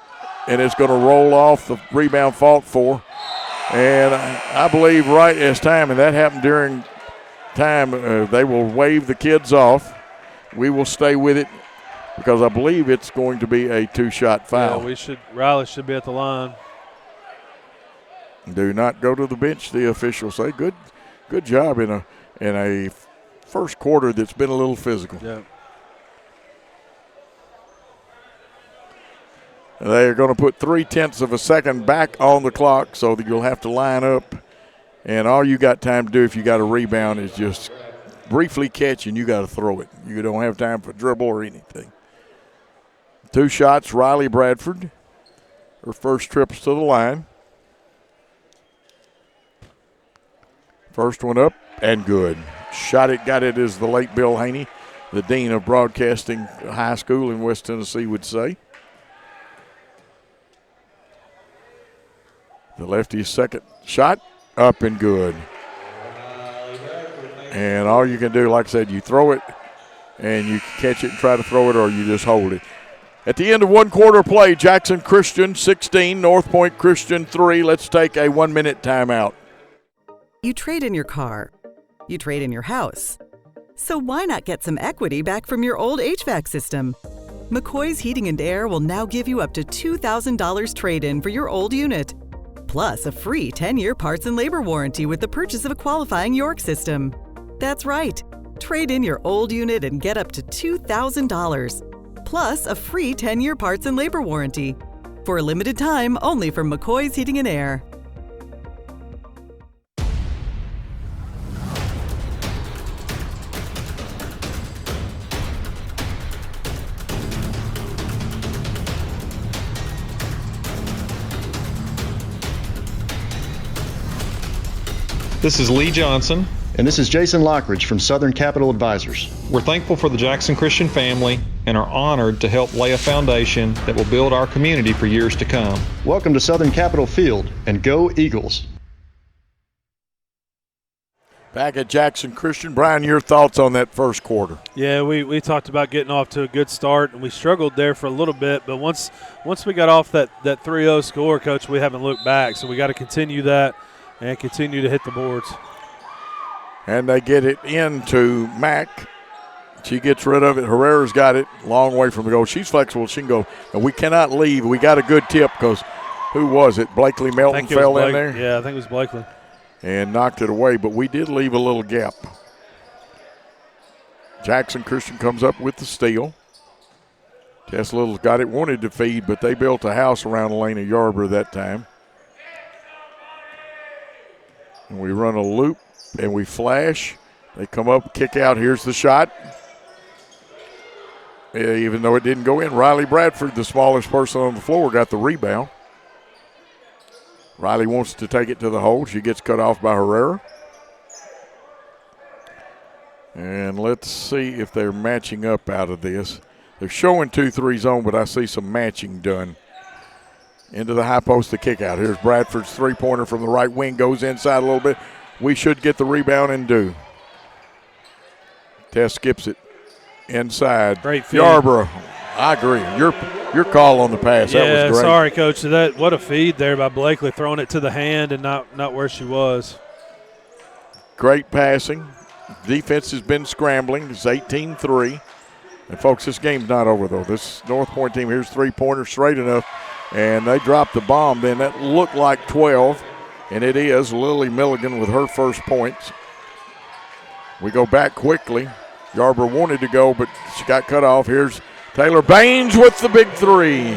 and it's going to roll off. The rebound fought for. And I believe right as time, and that happened during time, they will wave the kids off. We will stay with it because I believe it's going to be a 2-shot foul. Yeah, Riley should be at the line. Do not go to the bench, the officials say. Good job in a first quarter that's been a little physical. Yeah. They're going to put 0.3 of a second back on the clock so that you'll have to line up. And all you got time to do if you got a rebound is just briefly catch and you got to throw it. You don't have time for dribble or anything. 2 shots, Riley Bradford. Her first trips to the line. First one up and good. Shot it, got it, as the late Bill Haney, the Dean of Broadcasting High School in West Tennessee, would say. The lefty's second shot, up and good. And all you can do, like I said, you throw it and you catch it and try to throw it, or you just hold it. At the end of 1 quarter play, Jackson Christian 16, Northpoint Christian 3. Let's take a 1-minute timeout. You trade in your car. You trade in your house. So why not get some equity back from your old HVAC system? McCoy's Heating and Air will now give you up to $2,000 trade-in for your old unit. Plus a free 10-year parts and labor warranty with the purchase of a qualifying York system. That's right. Trade in your old unit and get up to $2,000. Plus a free 10-year parts and labor warranty. For a limited time, only from McCoy's Heating and Air. This is Lee Johnson. And this is Jason Lockridge from Southern Capital Advisors. We're thankful for the Jackson Christian family and are honored to help lay a foundation that will build our community for years to come. Welcome to Southern Capital Field, and go Eagles. Back at Jackson Christian. Brian, your thoughts on that first quarter? Yeah, we talked about getting off to a good start, and we struggled there for a little bit. But once we got off that 3-0 score, Coach, we haven't looked back. So we got to continue that and continue to hit the boards. And they get it into Mack. She gets rid of it. Herrera's got it, long way from the goal. She's flexible. She can go. And we cannot leave. We got a good tip because who was it? Blakely Melton fell in there? Yeah, I think it was Blakely. And knocked it away, but we did leave a little gap. Jackson Christian comes up with the steal. Tess Little's got it, wanted to feed, but they built a house around Elena Yarborough that time. And we run a loop, and we flash. They come up, kick out. Here's the shot. Even though it didn't go in, Riley Bradford, the smallest person on the floor, got the rebound. Riley wants to take it to the hole. She gets cut off by Herrera. And let's see if they're matching up out of this. They're showing 2-3 zone, but I see some matching done. Into the high post, the kick out. Here's Bradford's three-pointer from the right wing. Goes inside a little bit. We should get the rebound and do. Tess skips it inside. Great feed. Yarborough. I agree. Your call on the pass. Yeah, that was great. Sorry, Coach. What a feed there by Blakely, throwing it to the hand and not where she was. Great passing. Defense has been scrambling. It's 18-3. And, folks, this game's not over, though. This Northpoint team, here's three-pointer straight enough. And they dropped the bomb. Then that looked like 12. And it is Lily Milligan with her first points. We go back quickly. Yarborough wanted to go, but she got cut off. Here's Taylor Baines with the big three.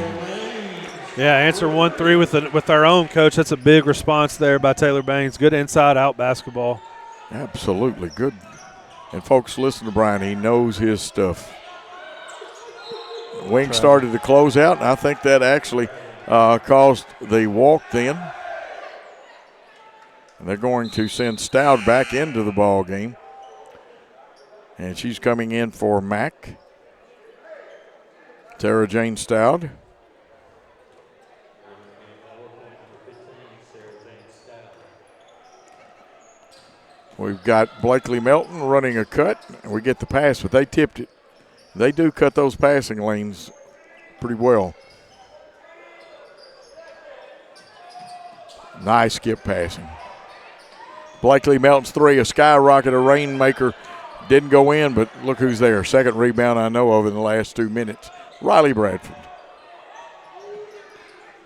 Yeah, answer 1-3 with our own, Coach. That's a big response there by Taylor Baines. Good inside-out basketball. Absolutely good. And, folks, listen to Brian. He knows his stuff. Wing started to close out, and I think that actually caused the walk then. And they're going to send Stout back into the ball game. And she's coming in for Mack. Tara Jane Stout. We've got Blakely Melton running a cut, and we get the pass, but they tipped it. They do cut those passing lanes pretty well. Nice skip passing. Blakely Melton's three, a skyrocket, a rainmaker. Didn't go in, but look who's there. Second rebound I know of in the last 2 minutes. Riley Bradford.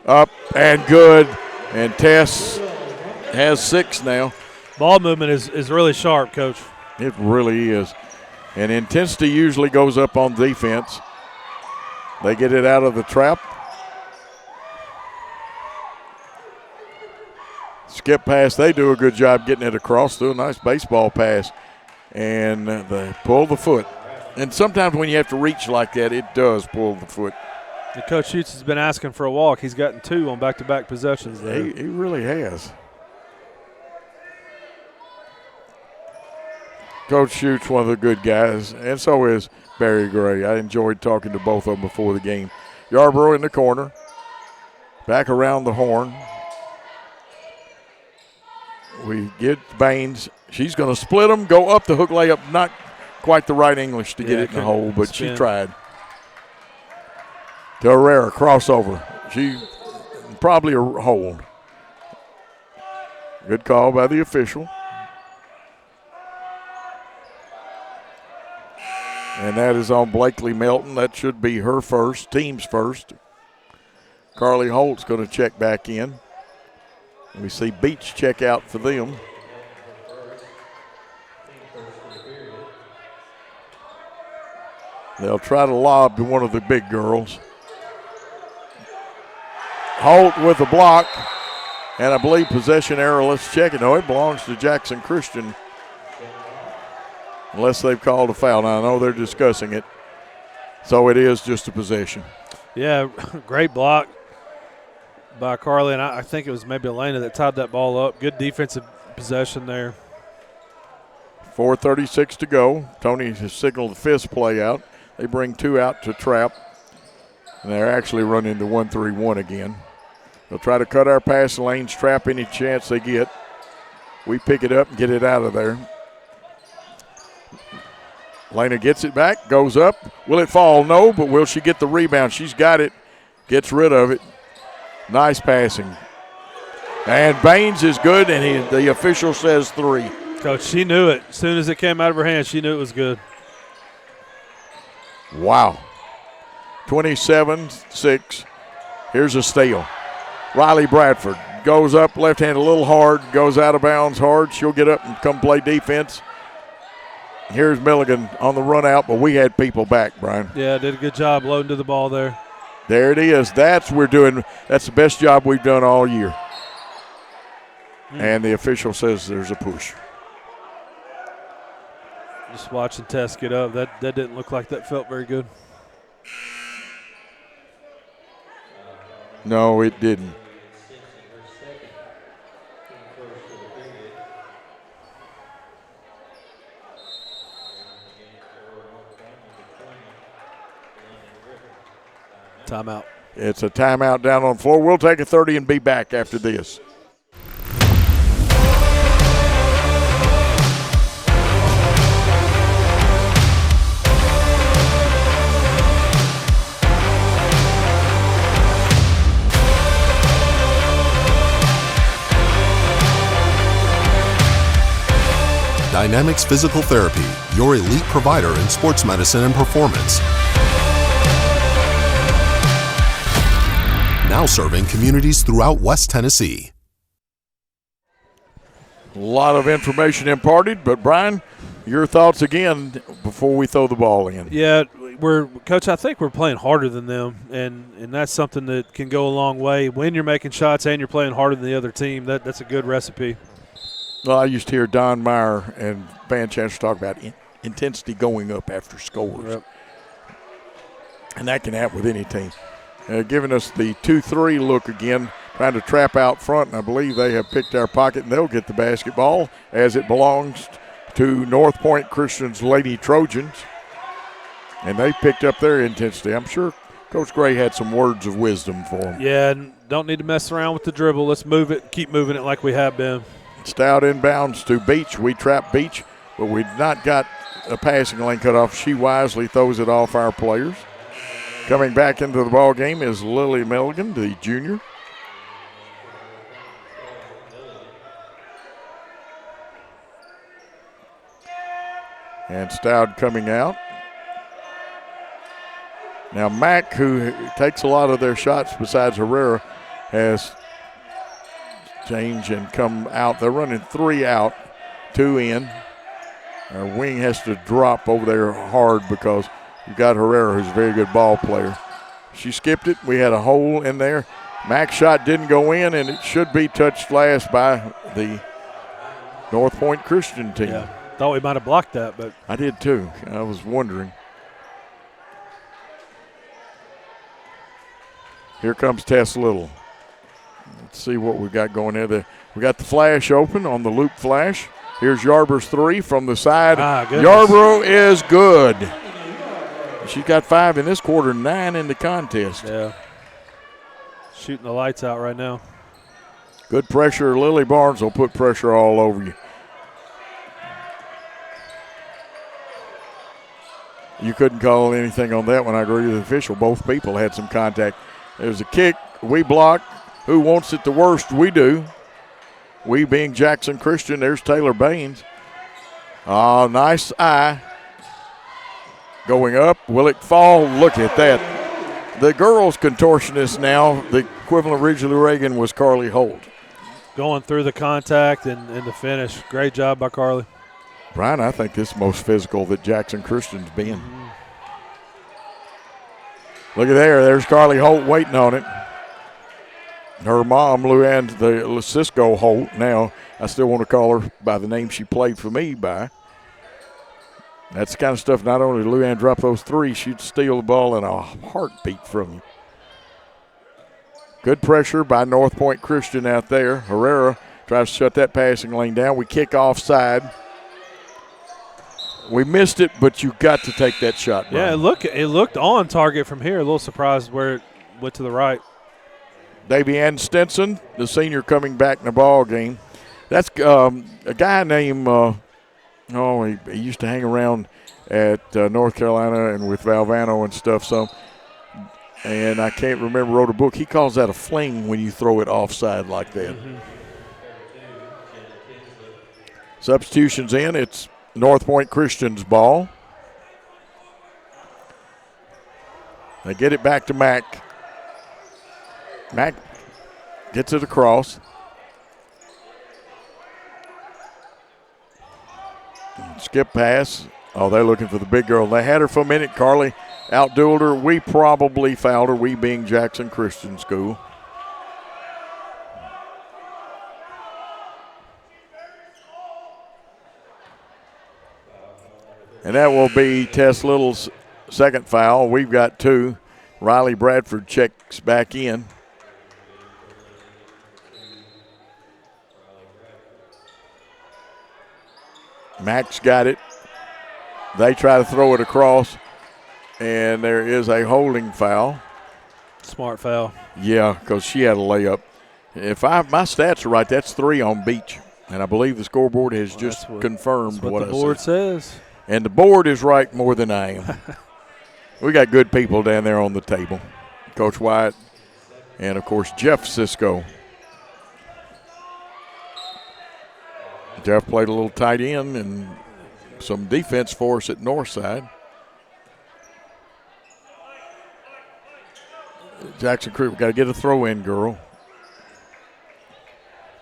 Up and good. And Tess has 6 now. Ball movement is really sharp, Coach. It really is. And intensity usually goes up on defense. They get it out of the trap. Skip pass. They do a good job getting it across. Do a nice baseball pass. And they pull the foot. And sometimes when you have to reach like that, it does pull the foot. And Coach Schutz has been asking for a walk. He's gotten 2 on back-to-back possessions there. He really has. Coach Schutz, one of the good guys, and so is Barry Gray. I enjoyed talking to both of them before the game. Yarborough in the corner. Back around the horn. We get Baines. She's going to split them, go up the hook layup. Not quite the right English to get it in the hole, but she tried. To Herrera, crossover. She probably a hold. Good call by the official. And that is on Blakely Melton. That should be her first, team's first. Carly Holt's going to check back in. We see Beach check out for them. They'll try to lob to one of the big girls. Holt with the block, and I believe possession error. Let's check it. No, it belongs to Jackson Christian, unless they've called a foul. Now, I know they're discussing it, so it is just a possession. Yeah, great block by Carly, and I think it was maybe Elena that tied that ball up. Good defensive possession there. 4:36 to go. Tony has signaled the fifth play out. They bring 2 out to trap, and they're actually running the 1-3-1 again. They'll try to cut our pass lanes, trap any chance they get. We pick it up and get it out of there. Elena gets it back, goes up. Will it fall? No, but will she get the rebound? She's got it, gets rid of it. Nice passing. And Baines is good, and the official says 3. Coach, she knew it. As soon as it came out of her hand, she knew it was good. Wow. 27-6. Here's a steal. Riley Bradford goes up, left hand a little hard, goes out of bounds hard. She'll get up and come play defense. Here's Milligan on the run out, but we had people back, Brian. Yeah, did a good job loading to the ball there. There it is. That's the best job we've done all year. And the official says there's a push. Just watching Tess get up. That didn't look like that felt very good. No, it didn't. Timeout. It's a timeout down on the floor. We'll take a 30 and be back after this. Dynamics Physical Therapy, your elite provider in sports medicine and performance. Now serving communities throughout West Tennessee. A lot of information imparted, but Brian, your thoughts again before we throw the ball in. Yeah, Coach, I think we're playing harder than them, and that's something that can go a long way. When you're making shots and you're playing harder than the other team, that's a good recipe. Well, I used to hear Don Meyer and Van Chancellor talk about intensity going up after scores. Yep. And that can happen with any team. Giving us the 2-3 look again, trying to trap out front, and I believe they have picked our pocket, and they'll get the basketball as it belongs to Northpoint Christian's Lady Trojans. And they picked up their intensity. I'm sure Coach Gray had some words of wisdom for them. Yeah, and don't need to mess around with the dribble. Let's move it, keep moving it like we have been. Stout inbounds to Beach. We trap Beach, but we've not got a passing lane cut off. She wisely throws it off our players. Coming back into the ball game is Lily Milligan, the junior. And Stout coming out. Now Mack, who takes a lot of their shots besides Herrera, has changed and come out. They're running 3 out, 2 in. Our wing has to drop over there hard because you've got Herrera, who's a very good ball player. She skipped it. We had a hole in there. Mack's shot didn't go in, and it should be touched last by the Northpoint Christian team. Yeah, thought we might have blocked that, but I did too. I was wondering. Here comes Tess Little. Let's see what we got going there. We got the flash open on the loop flash. Here's Yarbrough's 3 from the side. Yarbrough is good. She's got 5 in this quarter, 9 in the contest. Yeah. Shooting the lights out right now. Good pressure. Lily Barnes will put pressure all over you. You couldn't call anything on that one. I agree with the official. Both people had some contact. There's a kick. We block. Who wants it the worst? We do. We being Jackson Christian. There's Taylor Baines. Nice eye. Going up. Will it fall? Look at that. The girls' contortionist now, the equivalent of Ridgely Reagan, was Carly Holt. Going through the contact and the finish. Great job by Carly. Brian, I think this is the most physical that Jackson Christian's been. Look at there. There's Carly Holt waiting on it. Her mom, Luann, the Cisco Holt. Now, I still want to call her by the name she played for me by. That's the kind of stuff, not only did Luann drop those 3, she'd steal the ball in a heartbeat from you. Good pressure by Northpoint Christian out there. Herrera tries to shut that passing lane down. We kick offside. We missed it, but you got to take that shot, Brian. Yeah, it looked on target from here. A little surprised where it went to the right. Davy Ann Stinson, the senior, coming back in the ball game. That's a guy named he used to hang around at North Carolina and with Valvano and stuff. So, and I can't remember, wrote a book. He calls that a fling when you throw it offside like that. Mm-hmm. Substitutions in. It's Northpoint Christian's ball. They get it back to Mack. Mack gets it across. Skip pass. Oh, they're looking for the big girl. They had her for a minute. Carly outdueled her. We probably fouled her, we being Jackson Christian School. And that will be Tess Little's second foul. We've got 2. Riley Bradford checks back in. Max got it. They try to throw it across, and there is a holding foul. Smart foul. Yeah, because she had a layup. If my stats are right, that's 3 on Beach, and I believe the scoreboard has just confirmed what the board says. And the board is right more than I am. We got good people down there on the table. Coach Wyatt and, of course, Jeff Cisco. Jeff played a little tight end and some defense for us at Northside. Jackson Creek, we got to get a throw-in, girl.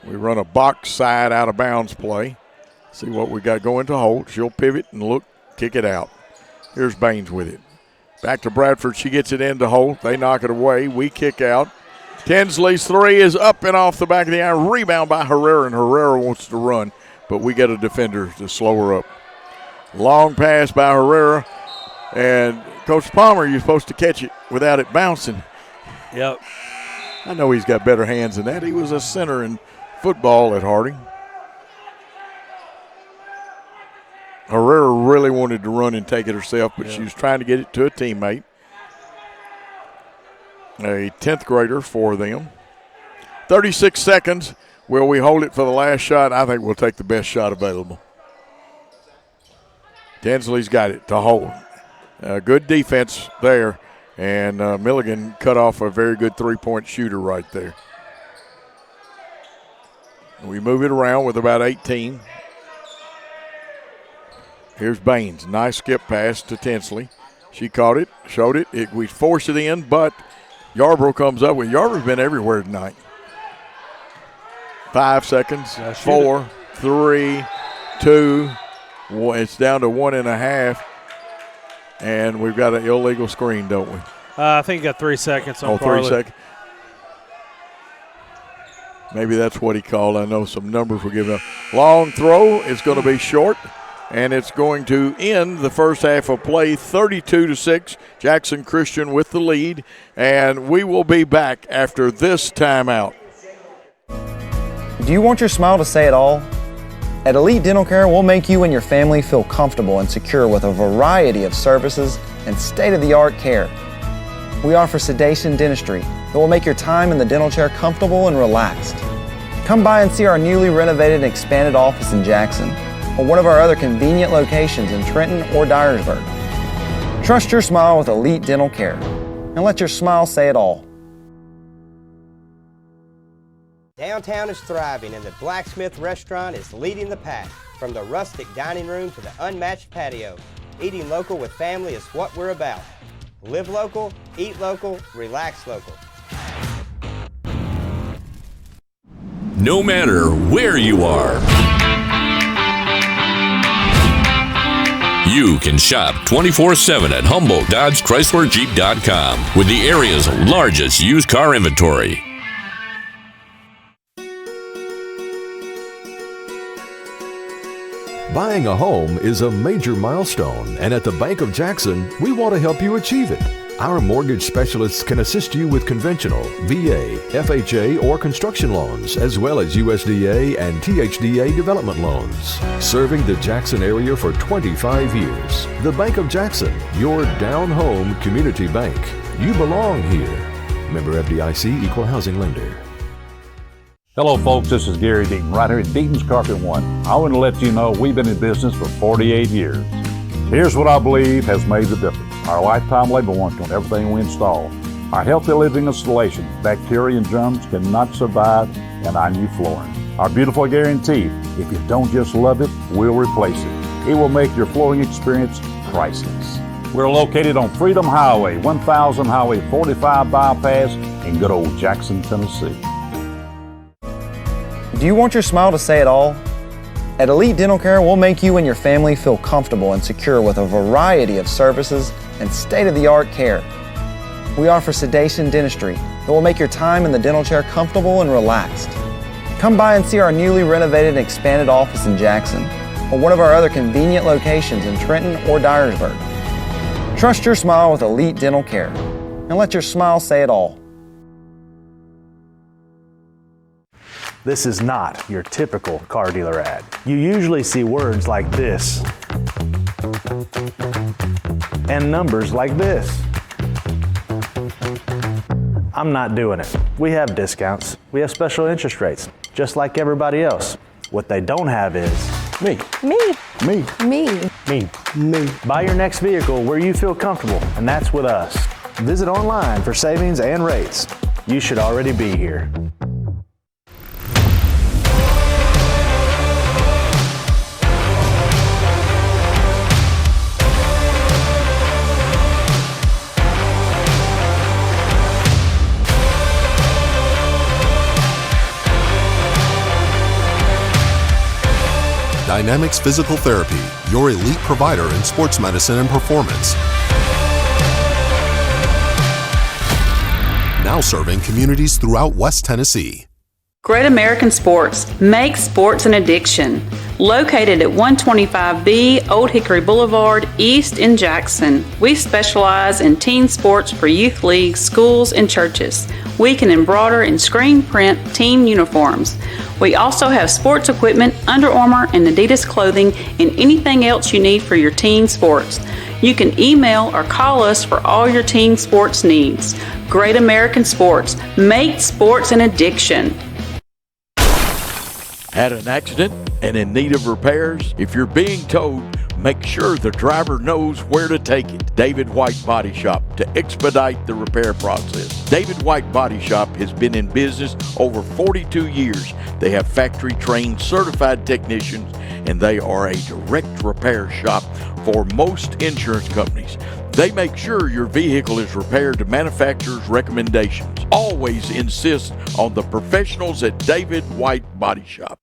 We run a box side out of bounds play. See what we got going to Holt. She'll pivot and look, kick it out. Here's Baines with it. Back to Bradford. She gets it into Holt. They knock it away. We kick out. Tinsley's 3 is up and off the back of the iron. Rebound by Herrera, and Herrera wants to run, but we get a defender to slow her up. Long pass by Herrera, and Coach Palmer, you're supposed to catch it without it bouncing. Yep. I know he's got better hands than that. He was a center in football at Harding. Herrera really wanted to run and take it herself, but she was trying to get it to a teammate. A 10th grader for them. 36 seconds. Will we hold it for the last shot? I think we'll take the best shot available. Tinsley's got it to hold. Good defense there, and Milligan cut off a very good three-point shooter right there. We move it around with about 18. Here's Baines. Nice skip pass to Tinsley. She caught it, showed it. We forced it in, but Yarborough comes up with. Yarborough's been everywhere tonight. 5 seconds. 4, 3, 2. It's down to 1.5. And we've got an illegal screen, don't we? I think you got 3 seconds on Farley. 3 seconds. Maybe that's what he called. I know some numbers were given up. Long throw. It's going to be short. And it's going to end the first half of play 32-6. Jackson Christian with the lead. And we will be back after this timeout. Do you want your smile to say it all? At Elite Dental Care, we'll make you and your family feel comfortable and secure with a variety of services and state-of-the-art care. We offer sedation dentistry that will make your time in the dental chair comfortable and relaxed. Come by and see our newly renovated and expanded office in Jackson, or one of our other convenient locations in Trenton or Dyersburg. Trust your smile with Elite Dental Care, and let your smile say it all. Downtown is thriving, and the Blacksmith Restaurant is leading the pack. From the rustic dining room to the unmatched patio, eating local with family is what we're about. Live local, eat local, relax local. No matter where you are, you can shop 24/7 at HumboldtDodgeChryslerJeep.com with the area's largest used car inventory. Buying a home is a major milestone, and at the Bank of Jackson, we want to help you achieve it. Our mortgage specialists can assist you with conventional, VA, FHA, or construction loans, as well as USDA and THDA development loans. Serving the Jackson area for 25 years. The Bank of Jackson, your down-home community bank. You belong here. Member FDIC, Equal Housing Lender. Hello folks, this is Gary Deaton, right here at Deaton's Carpet One. I want to let you know we've been in business for 48 years. Here's what I believe has made the difference. Our lifetime labor warranty on everything we install. Our healthy living installation, bacteria and germs cannot survive in our new flooring. Our beautiful guarantee, if you don't just love it, we'll replace it. It will make your flooring experience priceless. We're located on Freedom Highway, 1000 Highway 45 bypass in good old Jackson, Tennessee. Do you want your smile to say it all? At Elite Dental Care, we'll make you and your family feel comfortable and secure with a variety of services and state-of-the-art care. We offer sedation dentistry that will make your time in the dental chair comfortable and relaxed. Come by and see our newly renovated and expanded office in Jackson, or one of our other convenient locations in Trenton or Dyersburg. Trust your smile with Elite Dental Care, and let your smile say it all. This is not your typical car dealer ad. You usually see words like this and numbers like this. I'm not doing it. We have discounts. We have special interest rates, just like everybody else. What they don't have is me. Me. Me. Me. Me. Me. Buy your next vehicle where you feel comfortable, and that's with us. Visit online for savings and rates. You should already be here. Dynamics Physical Therapy, your elite provider in sports medicine and performance. Now serving communities throughout West Tennessee. Great American Sports, make sports an addiction. Located at 125B Old Hickory Boulevard, East in Jackson, we specialize in teen sports for youth leagues, schools, and churches. We can embroider and screen print team uniforms. We also have sports equipment, Under Armour, and Adidas clothing, and anything else you need for your teen sports. You can email or call us for all your teen sports needs. Great American Sports, make sports an addiction. Had an accident and in need of repairs? If you're being towed, make sure the driver knows where to take it. David White Body Shop to expedite the repair process. David White Body Shop has been in business over 42 years. They have factory-trained certified technicians and they are a direct repair shop for most insurance companies. They make sure your vehicle is repaired to manufacturer's recommendations. Always insist on the professionals at David White Body Shop.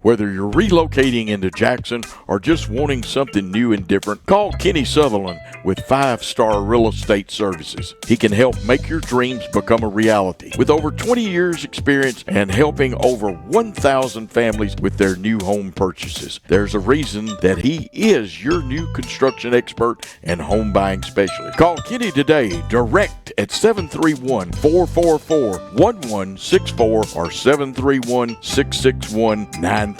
Whether you're relocating into Jackson or just wanting something new and different, call Kenny Sutherland with 5-Star Real Estate Services. He can help make your dreams become a reality. With over 20 years experience and helping over 1,000 families with their new home purchases, there's a reason that he is your new construction expert and home buying specialist. Call Kenny today direct at 731-444-1164 or 731-661-9000.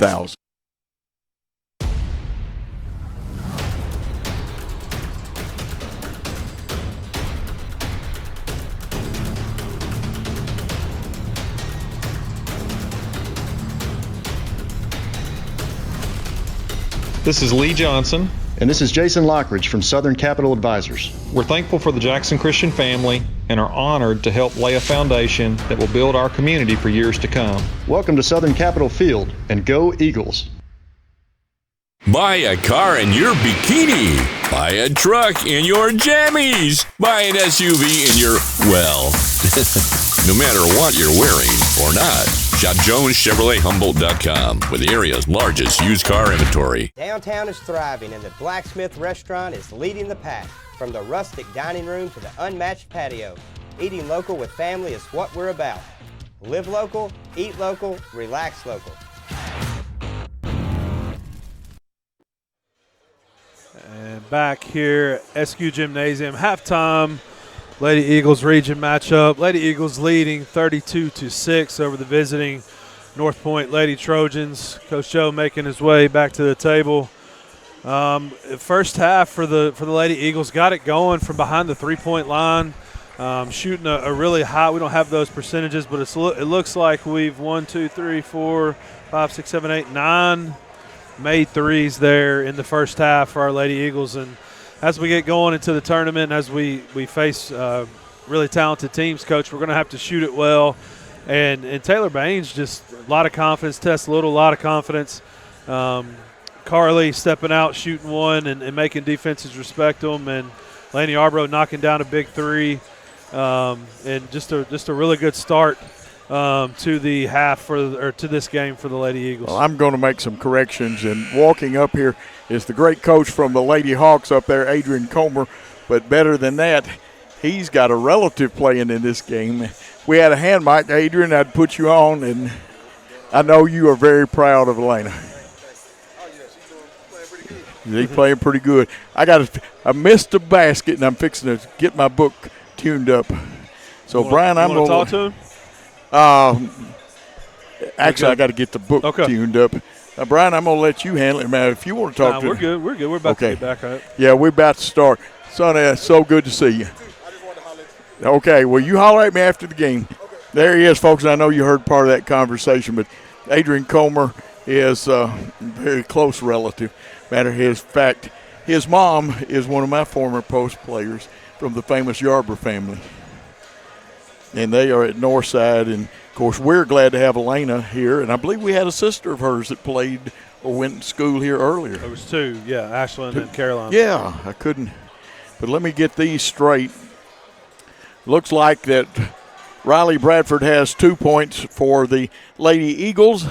This is Lee Johnson. And this is Jason Lockridge from Southern Capital Advisors. We're thankful for the Jackson Christian family and are honored to help lay a foundation that will build our community for years to come. Welcome to Southern Capital Field, and go Eagles. Buy a car in your bikini. Buy a truck in your jammies. Buy an SUV in your, well, no matter what you're wearing or not. Shop JonesChevroletHumboldt.com with the area's largest used car inventory. Downtown is thriving and the Blacksmith Restaurant is leading the pack. From the rustic dining room to the unmatched patio, eating local with family is what we're about. Live local, eat local, relax local. And back here, SQ Gymnasium, halftime. Lady Eagles region matchup. Lady Eagles leading 32-6 over the visiting Northpoint Lady Trojans. Coach Joe making his way back to the table. First half for the Lady Eagles, got it going from behind the three-point line, shooting a really high. We don't have those percentages, but it looks like we've 9 made threes there in the first half for our Lady Eagles. And as we get going into the tournament, as we face really talented teams, Coach, we're going to have to shoot it well. And Taylor Baines, just a lot of confidence. Tess Little, a lot of confidence. Carly stepping out, shooting one, and making defenses respect them. And Laney Arbro knocking down a big three. And just a really good start to the half to this game for the Lady Eagles. Well, I'm going to make some corrections, and walking up here is the great coach from the Lady Hawks up there, Adrian Comer. But better than that, he's got a relative playing in this game. We had a hand mic, Adrian. I'd put you on, and I know you are very proud of Elena. He's playing pretty good. I missed a basket, and I'm fixing to get my book tuned up. So, Brian, I'm going to talk to him. Actually, I got to get the book tuned up. Brian, I'm going to let you handle it, man. If you want to talk to we're good. We're good. We're about to get back right. Yeah, we're about to start. Sonny, it's so good to see you. Okay, well, you holler at me after the game. There he is, folks. I know you heard part of that conversation, but Adrian Comer is a very close relative. Matter of fact, his mom is one of my former post players from the famous Yarborough family. And they are at Northside. And, of course, we're glad to have Elena here. And I believe we had a sister of hers that played or went to school here earlier. There was two, yeah, Ashlyn and Caroline. Yeah, I couldn't. But let me get these straight. Looks like that Riley Bradford has 2 points for the Lady Eagles.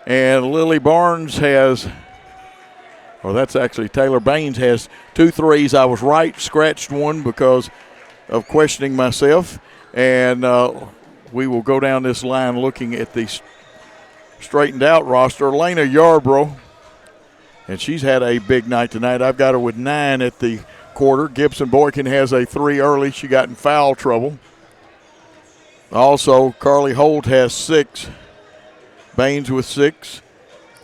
And Lily Barnes has – well, that's actually Taylor Baines has 2 threes. I was right, scratched one because of questioning myself. And we will go down this line looking at the straightened out roster. Elena Yarbrough, and she's had a big night tonight. I've got her with 9 at the quarter. Gibson Boykin has a 3 early. She got in foul trouble. Also, Carly Holt has 6. Baines with 6.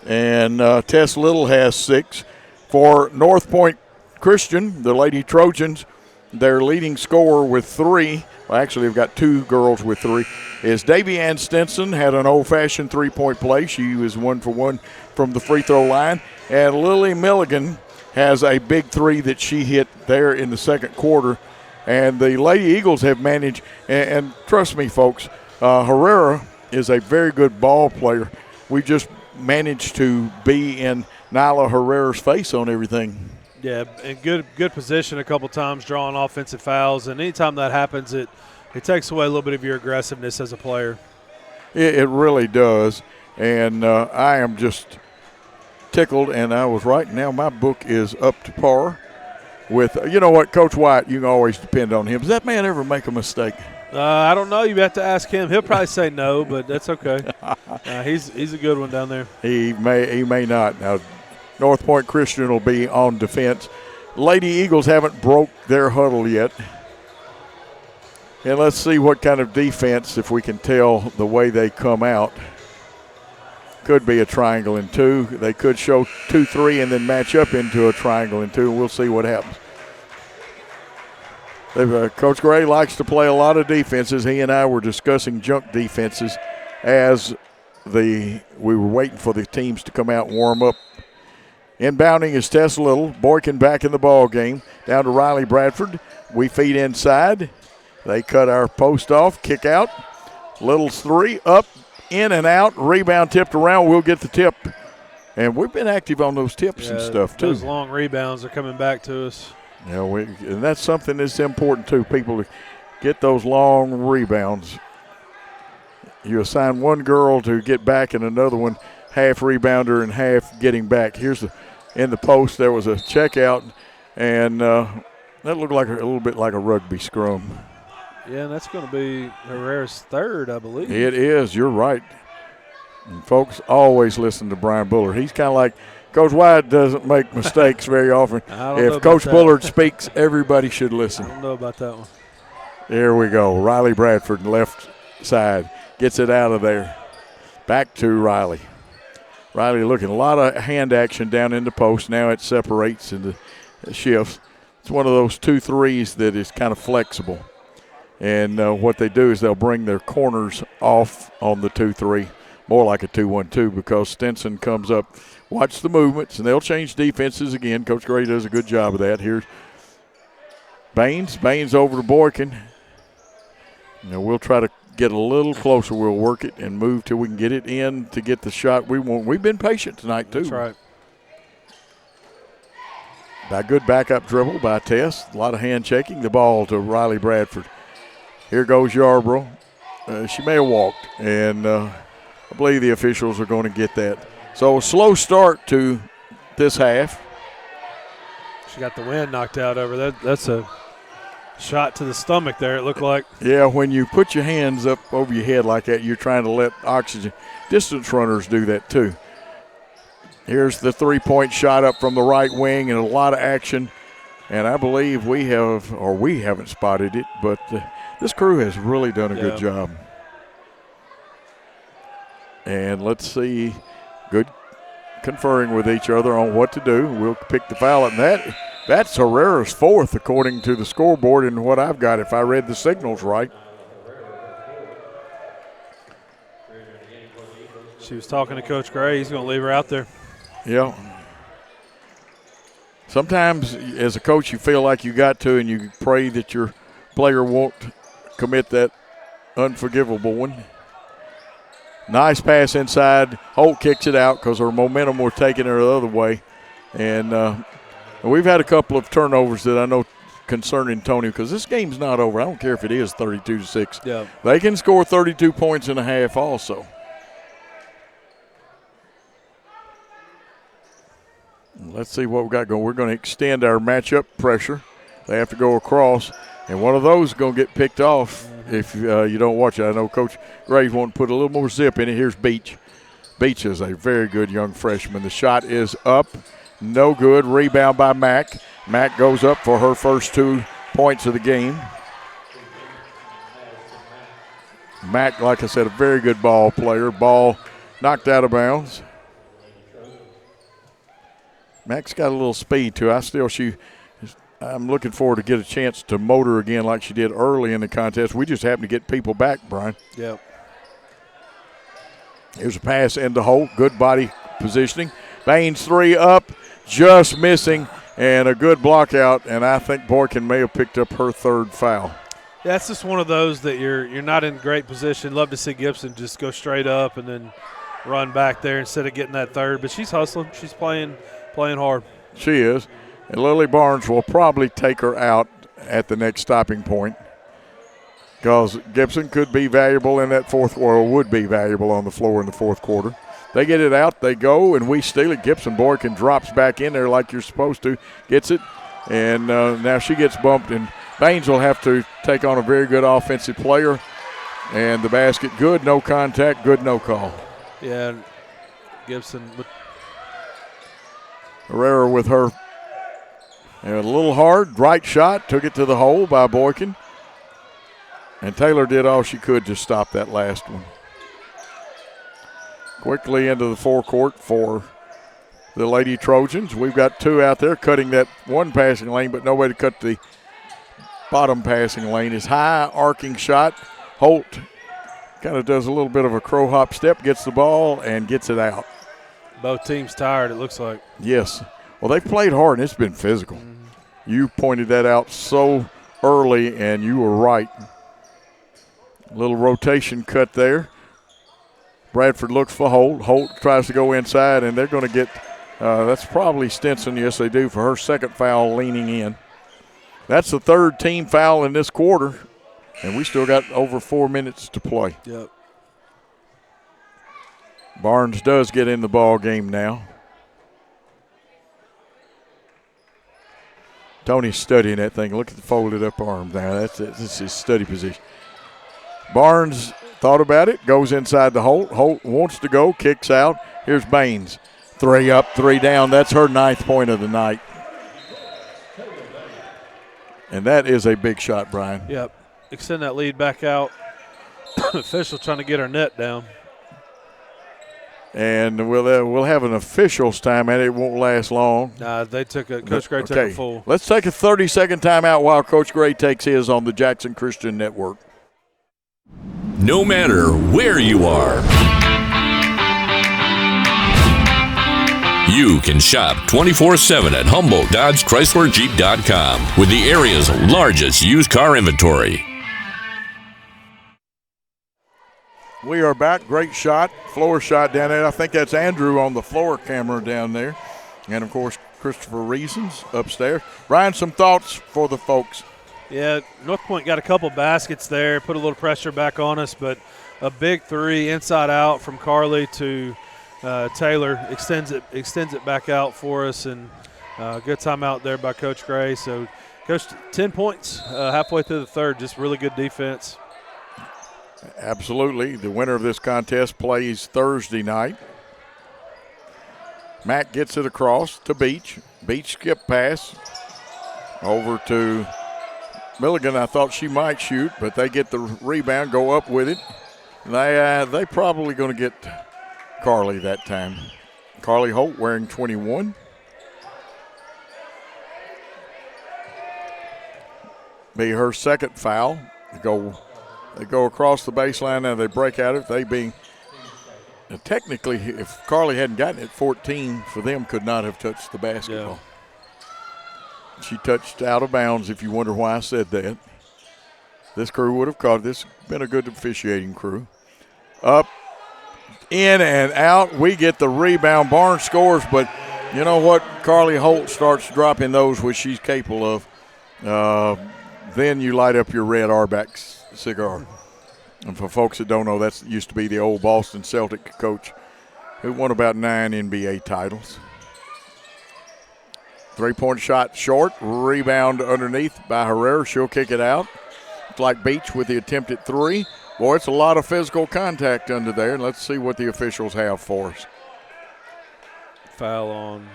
And Tess Little has 6. For Northpoint Christian, the Lady Trojans, their leading scorer with 3, well, actually they've got 2 girls with 3, is Davy Ann Stinson. Had an old-fashioned 3-point play. She was 1 for 1 from the free throw line. And Lily Milligan has a big 3 that she hit there in the second quarter. And the Lady Eagles have managed, and trust me, folks, Herrera is a very good ball player. We just managed to be in Nyla Herrera's face on everything. Yeah, and good position a couple times, drawing offensive fouls. And anytime that happens, it takes away a little bit of your aggressiveness as a player. It really does. And I am just tickled, and I was right. Now my book is up to par with, you know what, Coach White, you can always depend on him. Does that man ever make a mistake? I don't know. You have to ask him. He'll probably say no, but that's okay. He's a good one down there. He may not. Now, Northpoint Christian will be on defense. Lady Eagles haven't broke their huddle yet. And let's see what kind of defense, if we can tell the way they come out. Could be a triangle and 2. They could show 2-3 and then match up into a triangle and 2. We'll see what happens. Coach Gray likes to play a lot of defenses. He and I were discussing junk defenses as we were waiting for the teams to come out and warm up. Inbounding is Tess Little. Boykin back in the ball game. Down to Riley Bradford. We feed inside. They cut our post off. Kick out. Little's 3 up, in and out. Rebound tipped around. We'll get the tip. And we've been active on those tips and stuff too. Those long rebounds are coming back to us. Yeah, and that's something that's important too. People to get those long rebounds. You assign one girl to get back and another one half rebounder and half getting back. In the post there was a check out, and that looked like a little bit like a rugby scrum. Yeah, and that's going to be Herrera's 3rd, I believe. It is. You're right. And folks always listen to Brian Bullard. He's kind of like Coach White doesn't make mistakes very often. If Coach Bullard speaks, everybody should listen. I don't know about that one. There we go. Riley Bradford, left side, gets it out of there. Back to Riley. Riley looking a lot of hand action down in the post. Now it separates and shifts. It's one of those 2-3s that is kind of flexible. And what they do is they'll bring their corners off on the 2-3, more like a 2-1-2, because Stinson comes up. Watch the movements, and they'll change defenses again. Coach Gray does a good job of that. Here's Baines. Baines over to Boykin. We'll try to get a little closer. We'll work it and move till we can get it in to get the shot we want. We've been patient tonight, too. That's right. By good backup dribble by Tess. A lot of hand shaking. The ball to Riley Bradford. Here goes Yarborough. She may have walked, and I believe the officials are going to get that. So a slow start to this half. She got the wind knocked out over that. That's a shot to the stomach there, it looked like. Yeah, when you put your hands up over your head like that, you're trying to let oxygen. Distance runners do that too. Here's the three-point shot up from the right wing and a lot of action. And I believe we haven't spotted it, but this crew has really done a good job. And let's see, good conferring with each other on what to do. We'll pick the foul, and that's Herrera's 4th according to the scoreboard and what I've got, if I read the signals right. She was talking to Coach Gray. He's going to leave her out there. Yeah. Sometimes as a coach you feel like you got to, and you pray that your player won't commit that unforgivable one. Nice pass inside. Holt kicks it out because her momentum was taking her the other way. And we've had a couple of turnovers that I know concerning Tony, because this game's not over. I don't care if it is 32-6. Yeah. They can score 32 points in a half also. Let's see what we got going. We're going to extend our matchup pressure. They have to go across, and one of those is going to get picked off if you don't watch it. I know Coach Gray's wanting to put a little more zip in it. Here's Beach. Beach is a very good young freshman. The shot is up. No good. Rebound by Mack. Mack goes up for her first 2 points of the game. Mack, like I said, a very good ball player. Ball knocked out of bounds. Mack's got a little speed to her. I'm looking forward to get a chance to motor again like she did early in the contest. We just happen to get people back, Brian. Yep. Here's a pass into Holt. Good body positioning. Baines 3 up, just missing, and a good block out. And I think Boykin may have picked up her 3rd foul. Yeah, it's just one of those that you're not in great position. Love to see Gibson just go straight up and then run back there instead of getting that third. But she's hustling. She's playing hard. She is. And Lily Barnes will probably take her out at the next stopping point because Gibson could be valuable in that fourth quarter, or would be valuable on the floor in the fourth quarter. They get it out, they go, and we steal it. Gibson Boykin drops back in there like you're supposed to, gets it, and now she gets bumped, and Baines will have to take on a very good offensive player. And the basket, good, no contact, good, no call. Yeah, Gibson. Herrera with her. And a little hard, right shot, took it to the hole by Boykin. And Taylor did all she could to stop that last one. Quickly into the forecourt for the Lady Trojans. We've got two out there cutting that one passing lane, but no way to cut the bottom passing lane. Is high, arcing shot. Holt kind of does a little bit of a crow hop step, gets the ball, and gets it out. Both teams tired, it looks like. Yes. Well, they've played hard, and it's been physical. You pointed that out so early, and you were right. Little rotation cut there. Bradford looks for Holt. Holt tries to go inside, and they're going to get that's probably Stinson. Yes, they do, for her second foul leaning in. That's the third team foul in this quarter, and we still got over 4 minutes to play. Yep. Barnes does get in the ball game now. Tony's studying that thing. Look at the folded up arm now. That's his study position. Barnes thought about it, goes inside the Holt. Holt wants to go, kicks out. Here's Baines. 3 up, 3 down. That's her 9th point of the night. And that is a big shot, Brian. Yep. Extend that lead back out. Official trying to get her net down. And we'll have an officials time, and it won't last long. They took a Coach Gray took a full. Let's take a 30-second timeout while Coach Gray takes his on the Jackson Christian Network. No matter where you are, you can shop 24/7 at Humboldt Dodge Chrysler Jeep.com with the area's largest used car inventory. We are back. Great shot, floor shot down there. I think that's Andrew on the floor camera down there. And, of course, Christopher Reasons upstairs. Brian, some thoughts for the folks? Yeah, Northpoint got a couple baskets there, put a little pressure back on us, but a big three inside out from Carly to Taylor extends it back out for us, and good timeout there by Coach Gray. So, Coach, 10 points halfway through the third, just really good defense. Absolutely. The winner of this contest plays Thursday night. Mack gets it across to Beach. Beach skip pass over to Milligan. I thought she might shoot, but they get the rebound, go up with it. They probably going to get Carly that time. Carly Holt wearing 21. Be her second foul. They go across the baseline, and they break out of it. Technically, if Carly hadn't gotten it, 14 for them could not have touched the basketball. Yeah. She touched out of bounds, if you wonder why I said that. This crew would have caught it. This has been a good officiating crew. Up, in, and out. We get the rebound. Barnes scores, but you know what? Carly Holt starts dropping those, which she's capable of. Then you light up your red Arbex cigar. And for folks that don't know, that used to be the old Boston Celtic coach who won about 9 NBA titles. 3-point shot short, rebound underneath by Herrera. She'll kick it out. It's like Beach with the attempted 3. Boy, it's a lot of physical contact under there. And let's see what the officials have for us. Foul on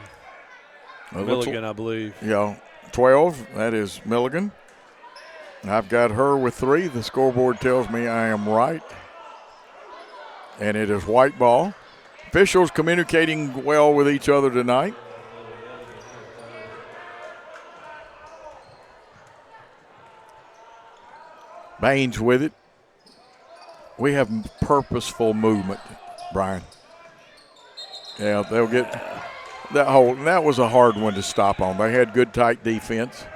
Milligan, I believe. Yeah, 12. That is Milligan. I've got her with 3. The scoreboard tells me I am right. And it is white ball. Officials communicating well with each other tonight. Baines with it. We have purposeful movement, Brian. Yeah, they'll get that hole. And that was a hard one to stop on. They had good, tight defense.